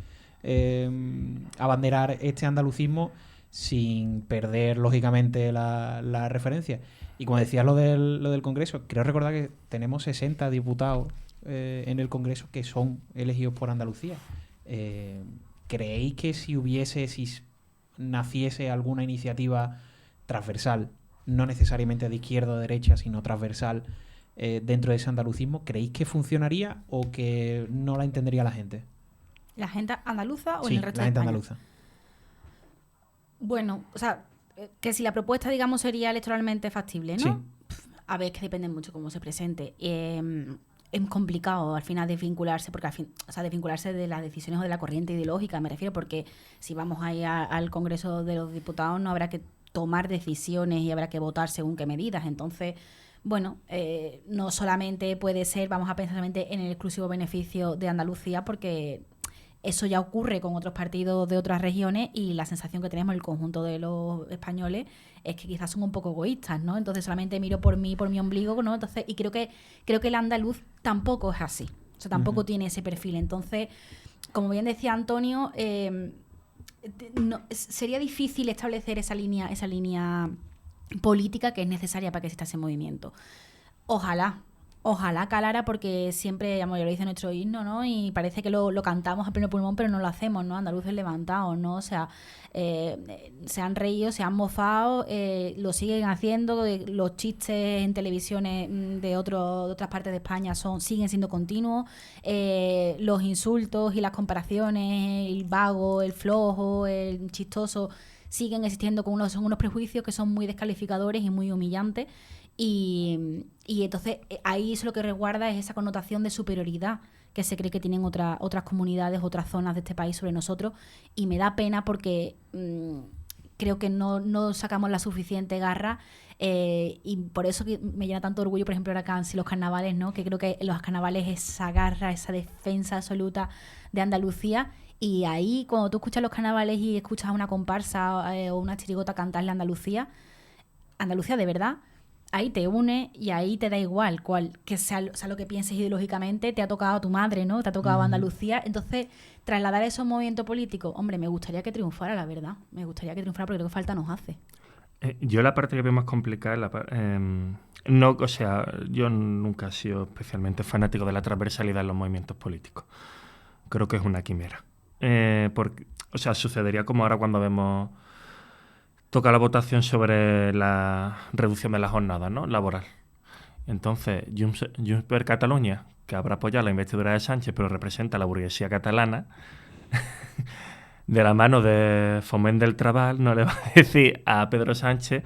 Speaker 1: abanderar este andalucismo sin perder lógicamente la referencia. Y como decías lo del Congreso, creo recordar que tenemos 60 diputados en el Congreso que son elegidos por Andalucía. ¿Creéis que si naciese alguna iniciativa transversal, no necesariamente de izquierda o derecha, sino transversal dentro de ese andalucismo, ¿creéis que funcionaría o que no la entendería la gente?
Speaker 5: ¿La gente andaluza o
Speaker 1: Sí,
Speaker 5: en el resto
Speaker 1: la
Speaker 5: de
Speaker 1: gente
Speaker 5: España?
Speaker 1: andaluza.
Speaker 5: Bueno, o sea, que si la propuesta, digamos, sería electoralmente factible, ¿no?
Speaker 1: Sí.
Speaker 5: A ver, es que depende mucho cómo se presente. Es complicado al final desvincularse, porque desvincularse de las decisiones o de la corriente ideológica, me refiero, porque si vamos ahí al Congreso de los Diputados no habrá que tomar decisiones y habrá que votar según qué medidas. Entonces, bueno, no solamente puede ser, vamos a pensar solamente en el exclusivo beneficio de Andalucía, porque eso ya ocurre con otros partidos de otras regiones y la sensación que tenemos el conjunto de los españoles es que quizás son un poco egoístas, ¿no? Entonces solamente miro por mi ombligo, ¿no? Entonces, y creo que el andaluz tampoco es así. O sea, tampoco tiene ese perfil. Entonces, como bien decía Antonio, sería difícil establecer esa línea política que es necesaria para que exista ese movimiento. Ojalá calara, porque siempre, ya lo dice nuestro himno, ¿no? Y parece que lo cantamos a pleno pulmón, pero no lo hacemos, ¿no? Andaluces levantados, ¿no? O sea, se han reído, se han mofado, lo siguen haciendo, los chistes en televisiones de otras partes de España siguen siendo continuos, los insultos y las comparaciones, el vago, el flojo, el chistoso, siguen existiendo son unos prejuicios que son muy descalificadores y muy humillantes. Y entonces ahí eso lo que resguarda es esa connotación de superioridad que se cree que tienen otras comunidades, otras zonas de este país sobre nosotros, y me da pena porque creo que no sacamos la suficiente garra, y por eso que me llena tanto orgullo, por ejemplo, ahora acá en los carnavales, ¿no? Que creo que los carnavales esa garra, esa defensa absoluta de Andalucía. Y ahí cuando tú escuchas los carnavales y escuchas a una comparsa o una chirigota cantarle a Andalucía de verdad, ahí te une y ahí te da igual que sea lo que pienses ideológicamente, te ha tocado a tu madre, ¿no? Te ha tocado a Andalucía. Entonces, trasladar esos movimientos políticos, hombre, me gustaría que triunfara, la verdad. Me gustaría que triunfara porque creo que falta nos hace.
Speaker 6: Yo la parte que veo más complicada no, o sea, yo nunca he sido especialmente fanático de la transversalidad en los movimientos políticos. Creo que es una quimera. O sea, sucedería como ahora cuando toca la votación sobre la reducción de la jornada, ¿no? Laboral. Entonces, Junts per Catalunya, que habrá apoyado la investidura de Sánchez, pero representa a la burguesía catalana, de la mano de Foment del Treball, no le va a decir a Pedro Sánchez,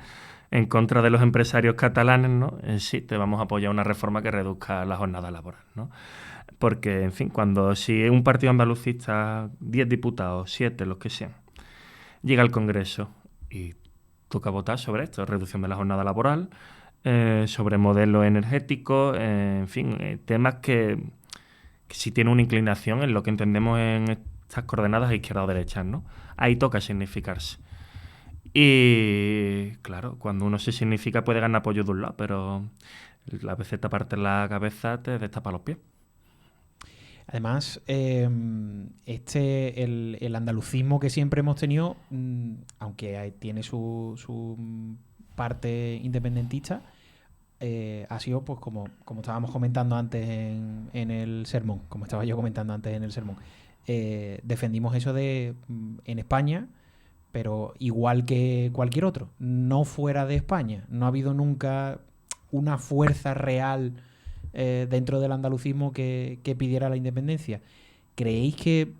Speaker 6: en contra de los empresarios catalanes, ¿no? Sí, te vamos a apoyar una reforma que reduzca la jornada laboral, ¿no? Porque, en fin, si un partido andalucista, 10 diputados, 7, los que sean, llega al Congreso y toca votar sobre esto, reducción de la jornada laboral, sobre modelos energéticos, en fin, temas que sí tienen una inclinación en lo que entendemos en estas coordenadas izquierda o derecha, ¿no? Ahí toca significarse. Y claro, cuando uno se significa puede ganar apoyo de un lado, pero a veces taparte la cabeza te destapa los pies.
Speaker 1: Además, el andalucismo que siempre hemos tenido, aunque tiene su parte independentista, ha sido, pues como estábamos comentando antes en el sermón, como estaba yo comentando antes en el sermón, defendimos eso de en España, pero igual que cualquier otro, no fuera de España. No ha habido nunca una fuerza real dentro del andalucismo que pidiera la independencia. ¿Creéis que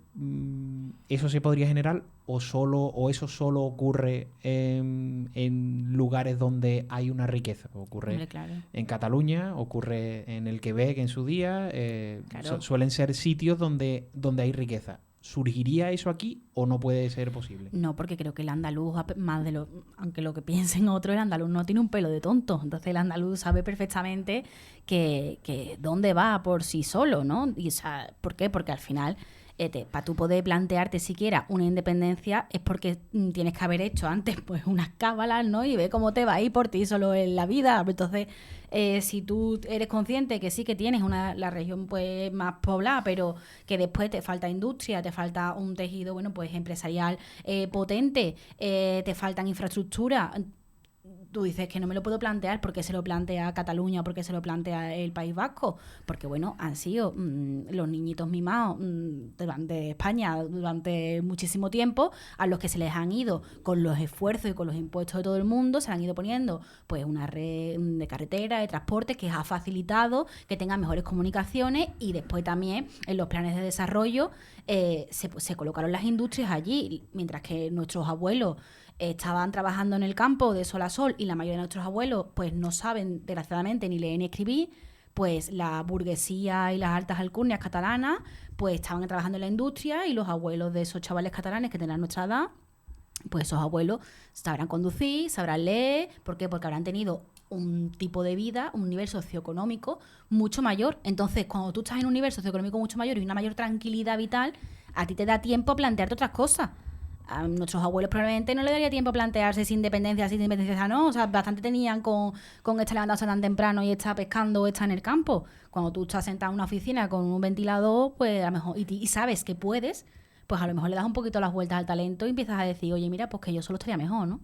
Speaker 1: eso se podría generar o eso solo ocurre en lugares donde hay una riqueza? Ocurre
Speaker 5: claro.
Speaker 1: En Cataluña, ocurre en el Quebec en su día,
Speaker 5: Claro.
Speaker 1: suelen ser sitios donde hay riqueza. ¿Surgiría eso aquí o no puede ser posible?
Speaker 5: No, porque creo que el andaluz, aunque lo que piensen otros, el andaluz no tiene un pelo de tonto. Entonces el andaluz sabe perfectamente que dónde va por sí solo, ¿no? Y, o sea, ¿por qué? Porque al final, para tú poder plantearte siquiera una independencia es porque tienes que haber hecho antes pues unas cábalas, ¿no? Y ver cómo te va a ir por ti solo en la vida. Entonces, si tú eres consciente que sí que tienes la región pues más poblada, pero que después te falta industria, te falta un tejido, bueno, pues empresarial potente, te faltan infraestructura. Tú dices que no me lo puedo plantear porque se lo plantea Cataluña o porque se lo plantea el País Vasco, porque bueno, han sido los niñitos mimados de España durante muchísimo tiempo, a los que se les han ido con los esfuerzos y con los impuestos de todo el mundo, se han ido poniendo pues una red de carretera, de transporte que ha facilitado que tengan mejores comunicaciones, y después también en los planes de desarrollo se colocaron las industrias allí, mientras que nuestros abuelos estaban trabajando en el campo de sol a sol, y la mayoría de nuestros abuelos pues no saben desgraciadamente ni leer ni escribir. Pues la burguesía y las altas alcurnias catalanas pues estaban trabajando en la industria, y los abuelos de esos chavales catalanes que tenían nuestra edad, pues esos abuelos sabrán conducir, sabrán leer. ¿Por qué? Porque habrán tenido un tipo de vida, un nivel socioeconómico mucho mayor. Entonces, cuando tú estás en un nivel socioeconómico mucho mayor y una mayor tranquilidad vital, a ti te da tiempo a plantearte otras cosas. A nuestros abuelos probablemente no le daría tiempo a plantearse si independencia no. O sea, bastante tenían con esta levantarse tan temprano y estar pescando o estar en el campo. Cuando tú estás sentado en una oficina con un ventilador, pues a lo mejor, y sabes que puedes, pues a lo mejor le das un poquito las vueltas al talento y empiezas a decir, oye, mira, pues que yo solo estaría mejor, ¿no?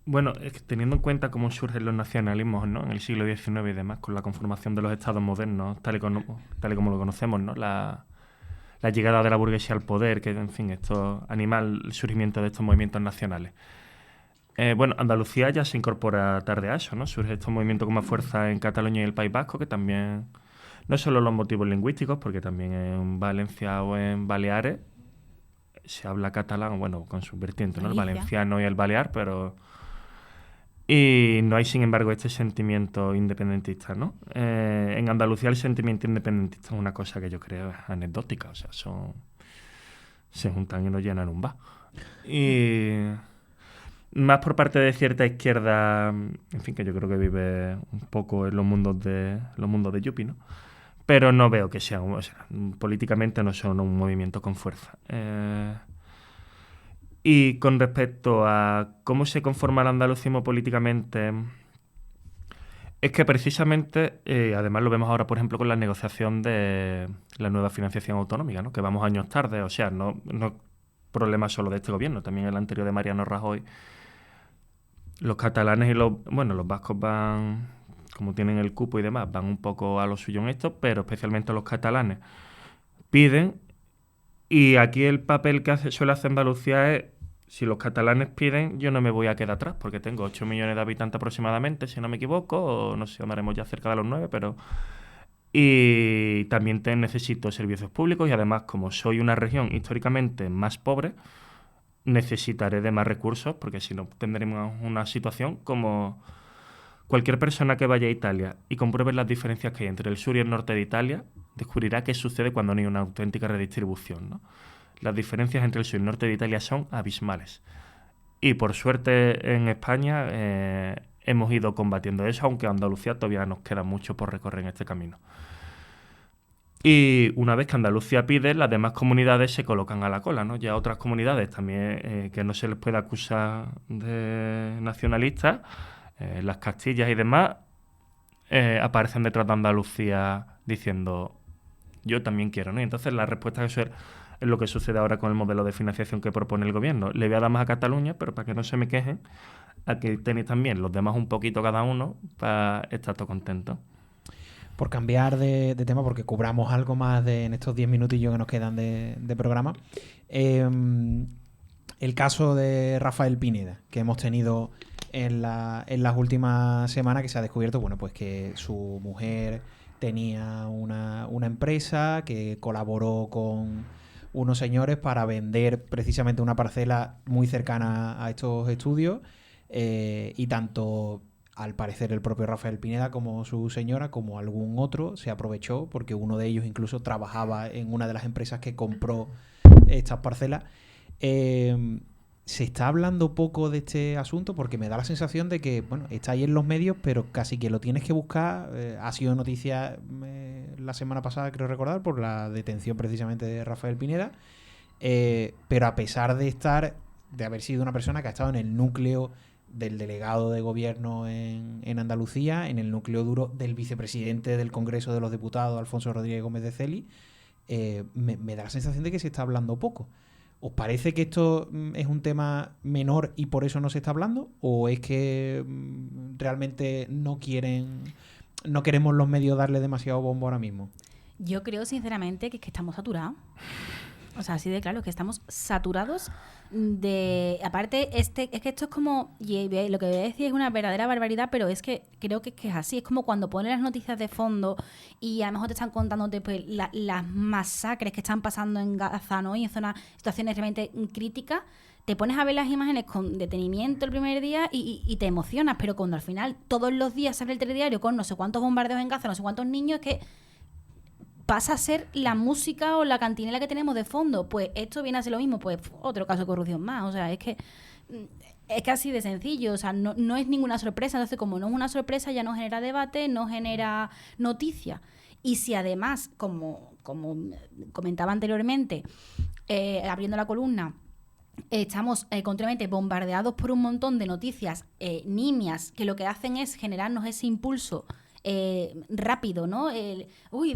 Speaker 6: Bueno, es que teniendo en cuenta cómo surgen los nacionalismos, ¿no?, en el siglo XIX y demás, con la conformación de los estados modernos, tal y como lo conocemos, ¿no?, la llegada de la burguesía al poder, que en fin, esto anima el surgimiento de estos movimientos nacionales. Bueno, Andalucía ya se incorpora tarde a eso, ¿no? Surge estos movimientos con más fuerza en Cataluña y el País Vasco, que también, no solo los motivos lingüísticos, porque también en Valencia o en Baleares se habla catalán, bueno, con sus vertientes, ¿no?, el valenciano y el balear, pero... Y no hay, sin embargo, este sentimiento independentista, ¿no? En Andalucía el sentimiento independentista es una cosa que yo creo es anecdótica, o sea, se juntan y no llenan un bar. Y más por parte de cierta izquierda, en fin, que yo creo que vive un poco en los mundos de Yupi, ¿no? Pero no veo que sea, o sea, políticamente no son un movimiento con fuerza. Y con respecto a cómo se conforma el andalucismo políticamente, es que precisamente, además lo vemos ahora, por ejemplo, con la negociación de la nueva financiación autonómica, ¿no?, que vamos años tarde, o sea, no problema solo de este gobierno, también el anterior de Mariano Rajoy. Los catalanes y los vascos van, como tienen el cupo y demás, van un poco a lo suyo en esto, pero especialmente los catalanes piden, y aquí el papel que suele hacer Andalucía es: si los catalanes piden, yo no me voy a quedar atrás, porque tengo 8 millones de habitantes aproximadamente, si no me equivoco, o no sé, andaremos ya cerca de los 9, pero... Y también necesito servicios públicos, y además, como soy una región históricamente más pobre, necesitaré de más recursos, porque si no tendremos una situación como cualquier persona que vaya a Italia y compruebe las diferencias que hay entre el sur y el norte de Italia, descubrirá qué sucede cuando no hay una auténtica redistribución, ¿no? Las diferencias entre el sur y el norte de Italia son abismales. Y por suerte en España hemos ido combatiendo eso, aunque en Andalucía todavía nos queda mucho por recorrer en este camino. Y una vez que Andalucía pide, las demás comunidades se colocan a la cola, ¿no? Ya otras comunidades también que no se les puede acusar de nacionalistas, las Castillas y demás, aparecen detrás de Andalucía diciendo yo también quiero, ¿no? Y entonces la respuesta a eso es lo que sucede ahora con el modelo de financiación que propone el gobierno. Le voy a dar más a Cataluña, pero para que no se me quejen, aquí tenéis también los demás un poquito cada uno para estar todos contentos.
Speaker 1: Por cambiar de tema, porque cubramos algo más en estos 10 minutillos que nos quedan de programa, el caso de Rafael Pineda, que hemos tenido en las últimas semanas, que se ha descubierto, bueno, pues que su mujer tenía una empresa que colaboró con unos señores para vender precisamente una parcela muy cercana a estos estudios, y tanto al parecer el propio Rafael Pineda como su señora, como algún otro, se aprovechó porque uno de ellos incluso trabajaba en una de las empresas que compró estas parcelas. Se está hablando poco de este asunto porque me da la sensación de que, bueno, está ahí en los medios, pero casi que lo tienes que buscar. Ha sido noticia la semana pasada, creo recordar, por la detención precisamente de Rafael Pineda. Pero a pesar de haber sido una persona que ha estado en el núcleo del delegado de gobierno en Andalucía, en el núcleo duro del vicepresidente del Congreso de los Diputados, Alfonso Rodríguez Gómez de Celi, me da la sensación de que se está hablando poco. ¿Os parece que esto es un tema menor y por eso no se está hablando? ¿O es que realmente no queremos los medios darle demasiado bombo ahora mismo?
Speaker 5: Yo creo sinceramente que estamos saturados. O sea, así de claro, que estamos saturados de... Aparte, es que esto es como... Y lo que voy a decir es una verdadera barbaridad, pero es que creo que es así. Es como cuando ponen las noticias de fondo y a lo mejor te están contando pues, las masacres que están pasando en Gaza, ¿no? Y en situaciones realmente críticas. Te pones a ver las imágenes con detenimiento el primer día y te emocionas, pero cuando al final todos los días sale el telediario con no sé cuántos bombardeos en Gaza, no sé cuántos niños, es que pasa a ser la música o la cantinela que tenemos de fondo. Pues esto viene a ser lo mismo, pues otro caso de corrupción más. O sea, es que así de sencillo. O sea, no es ninguna sorpresa. Entonces, como no es una sorpresa, ya no genera debate, no genera noticia. Y si además, como comentaba anteriormente, abriendo la columna, estamos continuamente bombardeados por un montón de noticias nimias que lo que hacen es generarnos ese impulso rápido, ¿no?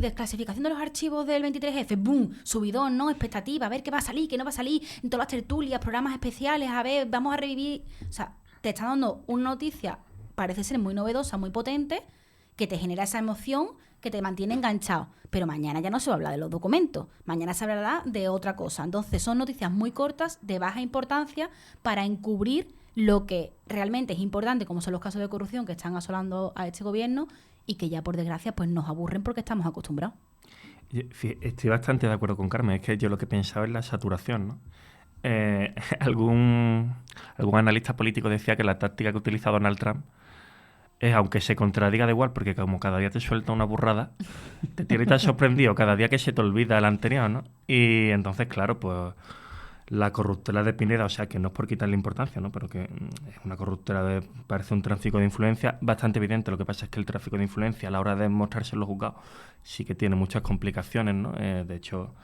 Speaker 5: Desclasificación de los archivos del 23F, ¡boom! Subidón, ¿no? Expectativa, a ver qué va a salir, qué no va a salir, en todas las tertulias, programas especiales, a ver, vamos a revivir. O sea, te está dando una noticia, parece ser muy novedosa, muy potente, que te genera esa emoción, que te mantiene enganchado. Pero mañana ya no se va a hablar de los documentos, mañana se hablará de otra cosa. Entonces son noticias muy cortas, de baja importancia, para encubrir lo que realmente es importante, como son los casos de corrupción que están asolando a este gobierno y que ya por desgracia pues nos aburren porque estamos acostumbrados.
Speaker 6: Estoy bastante de acuerdo con Carmen, es que yo lo que pensaba es la saturación, ¿no? Algún analista político decía que la táctica que ha utilizado Donald Trump es, aunque se contradiga da igual, porque como cada día te suelta una burrada, te tiene tan sorprendido cada día que se te olvida el anterior, ¿no? Y entonces, claro, pues la corruptela de Pineda, o sea, que no es por quitarle importancia, ¿no? Pero que es una corruptela parece un tráfico de influencia bastante evidente. Lo que pasa es que el tráfico de influencia a la hora de mostrarse en los juzgados sí que tiene muchas complicaciones, ¿no? De hecho,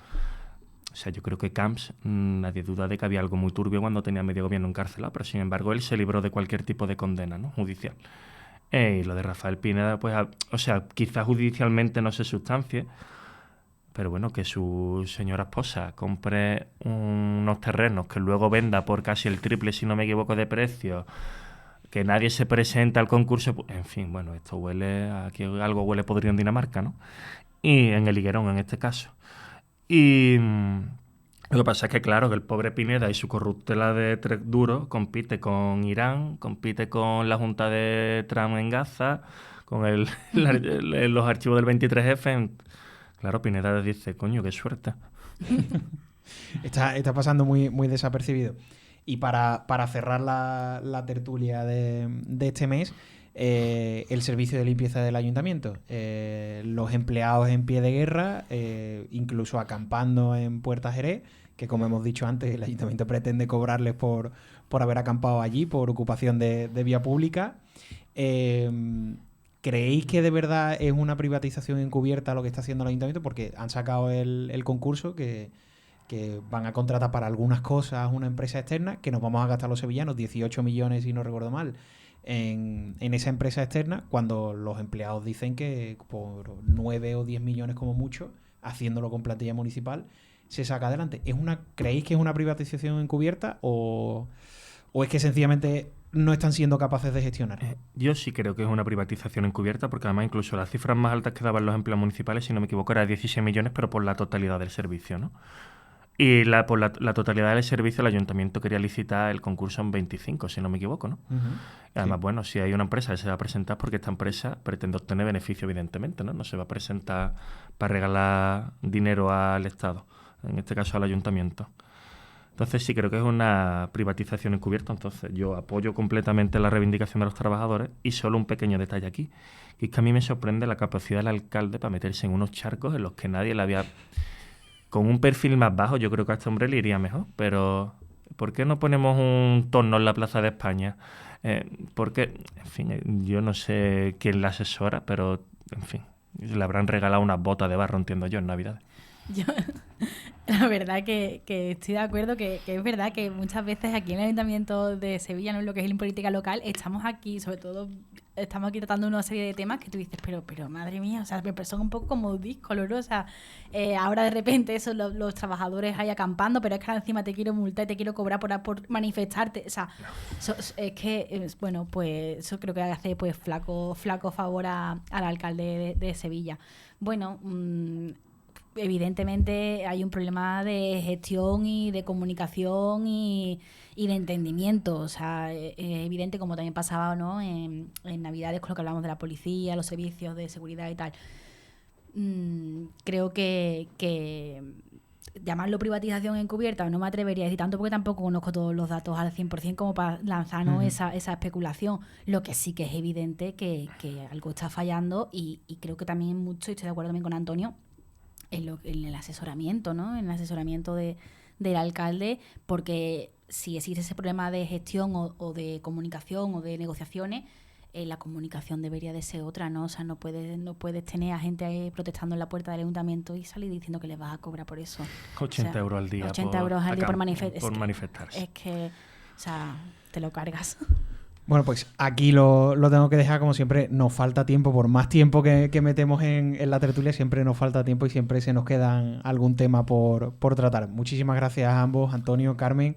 Speaker 6: o sea, yo creo que Camps, nadie duda de que había algo muy turbio cuando tenía medio gobierno encarcelado, pero sin embargo él se libró de cualquier tipo de condena, ¿no? Judicial. Y lo de Rafael Pineda, pues, o sea, quizás judicialmente no se sustancie, pero bueno, que su señora esposa compre unos terrenos que luego venda por casi el triple, si no me equivoco, de precio, que nadie se presenta al concurso, pues, en fin, bueno, esto huele a que algo huele podrido en Dinamarca, ¿no? Y en el Higuerón, en este caso. Y lo que pasa es que, claro, que el pobre Pineda y su corruptela de tres duros compite con Irán, compite con la Junta de Trump en Gaza, con los archivos del 23F. Claro, Pineda dice, coño, qué suerte.
Speaker 1: Está pasando muy, muy desapercibido. Y para cerrar la tertulia de este mes, el servicio de limpieza del ayuntamiento. Los empleados en pie de guerra, incluso acampando en Puerta Jerez, que como hemos dicho antes, el ayuntamiento pretende cobrarles por por haber acampado allí, por ocupación de vía pública. ¿Creéis que de verdad es una privatización encubierta lo que está haciendo el ayuntamiento? Porque han sacado el concurso que van a contratar para algunas cosas una empresa externa, que nos vamos a gastar los sevillanos 18 millones, si no recuerdo mal, en esa empresa externa, cuando los empleados dicen que por 9 o 10 millones como mucho, haciéndolo con plantilla municipal, se saca adelante. ¿Creéis que es una privatización encubierta o es que sencillamente no están siendo capaces de gestionar?
Speaker 6: Yo sí creo que es una privatización encubierta, porque además incluso las cifras más altas que daban los empleados municipales, si no me equivoco, era 16 millones, pero por la totalidad del servicio, ¿no? Y por la totalidad del servicio el ayuntamiento quería licitar el concurso en 25, si no me equivoco, ¿no?
Speaker 1: Uh-huh.
Speaker 6: Y además, bueno, si hay una empresa que se va a presentar, porque esta empresa pretende obtener beneficio, evidentemente, ¿no? No se va a presentar para regalar dinero al Estado, en este caso al ayuntamiento. Entonces sí creo que es una privatización encubierta. Entonces yo apoyo completamente la reivindicación de los trabajadores, y solo un pequeño detalle aquí, que es que a mí me sorprende la capacidad del alcalde para meterse en unos charcos en los que nadie le había... Con un perfil más bajo yo creo que a este hombre le iría mejor, pero ¿por qué no ponemos un torno en la Plaza de España? Porque, en fin, yo no sé quién la asesora, pero, en fin, le habrán regalado unas botas de barro, entiendo yo, en Navidad.
Speaker 5: Yo, la verdad que estoy de acuerdo que es verdad que muchas veces aquí en el Ayuntamiento de Sevilla, no en lo que es en política local, estamos aquí, sobre todo, estamos aquí tratando una serie de temas que tú dices, pero madre mía, o sea, me son un poco como discolor, o sea, ahora de repente eso, los trabajadores ahí acampando, pero es que ahora encima te quiero multar y te quiero cobrar por manifestarte, o sea, es que, bueno, pues eso creo que hace pues flaco favor al alcalde de Sevilla. Bueno, evidentemente hay un problema de gestión y de comunicación y de entendimiento. O sea, es evidente, como también pasaba, ¿no? en Navidades, con lo que hablamos de la policía, los servicios de seguridad y tal. Creo que llamarlo privatización encubierta no me atrevería a decir tanto, porque tampoco conozco todos los datos al 100% como para lanzarnos esa especulación. Lo que sí que es evidente que algo está fallando, y creo que también mucho, y estoy de acuerdo también con Antonio, en el asesoramiento, ¿no? En el asesoramiento del alcalde, porque si existe ese problema de gestión o de comunicación o de negociaciones, la comunicación debería de ser otra, ¿no? O sea, no puedes tener a gente ahí protestando en la puerta del ayuntamiento y salir diciendo que les vas a cobrar por eso.
Speaker 6: 80 euros al día.
Speaker 5: 80 euros al día por
Speaker 6: manifestarse.
Speaker 5: Es que, o sea, te lo cargas.
Speaker 1: Bueno, pues aquí lo tengo que dejar, como siempre. Nos falta tiempo, por más tiempo que metemos en la tertulia, siempre nos falta tiempo y siempre se nos queda algún tema por tratar. Muchísimas gracias a ambos, Antonio, Carmen.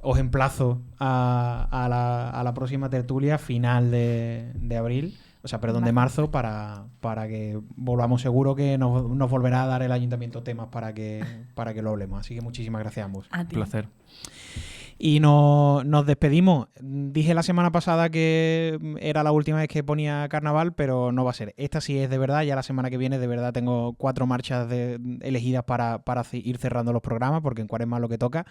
Speaker 1: Os emplazo a la próxima tertulia, final de abril, de marzo, para que volvamos. Seguro que nos volverá a dar el ayuntamiento temas para que lo hablemos. Así que muchísimas gracias a ambos.
Speaker 6: Un placer.
Speaker 1: Y nos despedimos. Dije la semana pasada que era la última vez que ponía carnaval, pero no va a ser. Esta sí es de verdad. Ya la semana que viene de verdad tengo 4 marchas elegidas para ir cerrando los programas, porque en Cuaresma es lo que toca.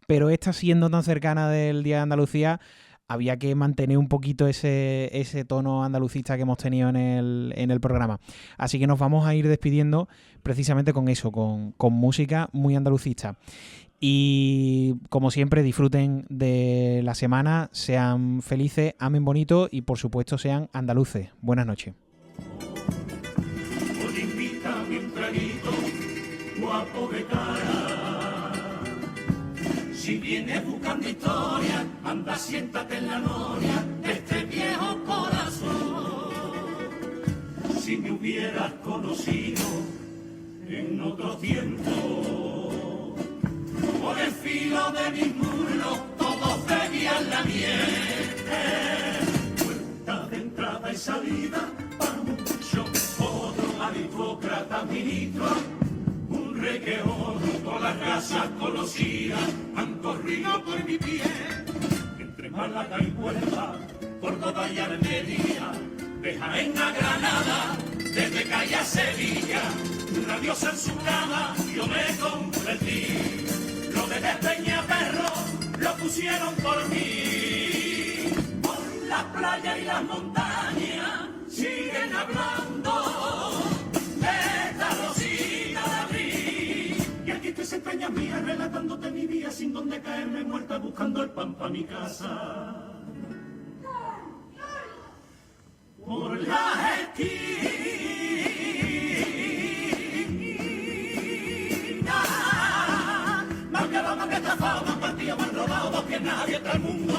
Speaker 1: Pero esta, siendo tan cercana del Día de Andalucía, había que mantener un poquito ese tono andalucista que hemos tenido en el programa. Así que nos vamos a ir despidiendo precisamente con eso, con música muy andalucista. Y como siempre, disfruten de la semana, sean felices, amen bonito y por supuesto sean andaluces. Buenas noches.
Speaker 3: Oye, invítame un traguito, guapo de cara. Si vienes buscando historia, anda, siéntate en la noria de este viejo corazón. Si me hubieras conocido en otro tiempo, por el filo de mis muslos todos bebían la miel. Puerta de entrada y salida para mucho, otro aristócrata ministro, un rey que todas las razas conocidas han corrido por mi piel. Entre Málaga y Huelva, Córdoba y Almería, de Jaén a Granada, desde Calle a Sevilla, una diosa en su cama yo me convertí. Lo de Peñaperro lo pusieron por mí. Por la playa y las montañas siguen hablando de esta rosita de abril. Y aquí estoy Las entrañas mías relatándote mi vida sin donde caerme muerta buscando el pan pa' mi casa. Por la esquina, mal quedado, mal estafado, mal partido, mal robado, que nadie está el mundo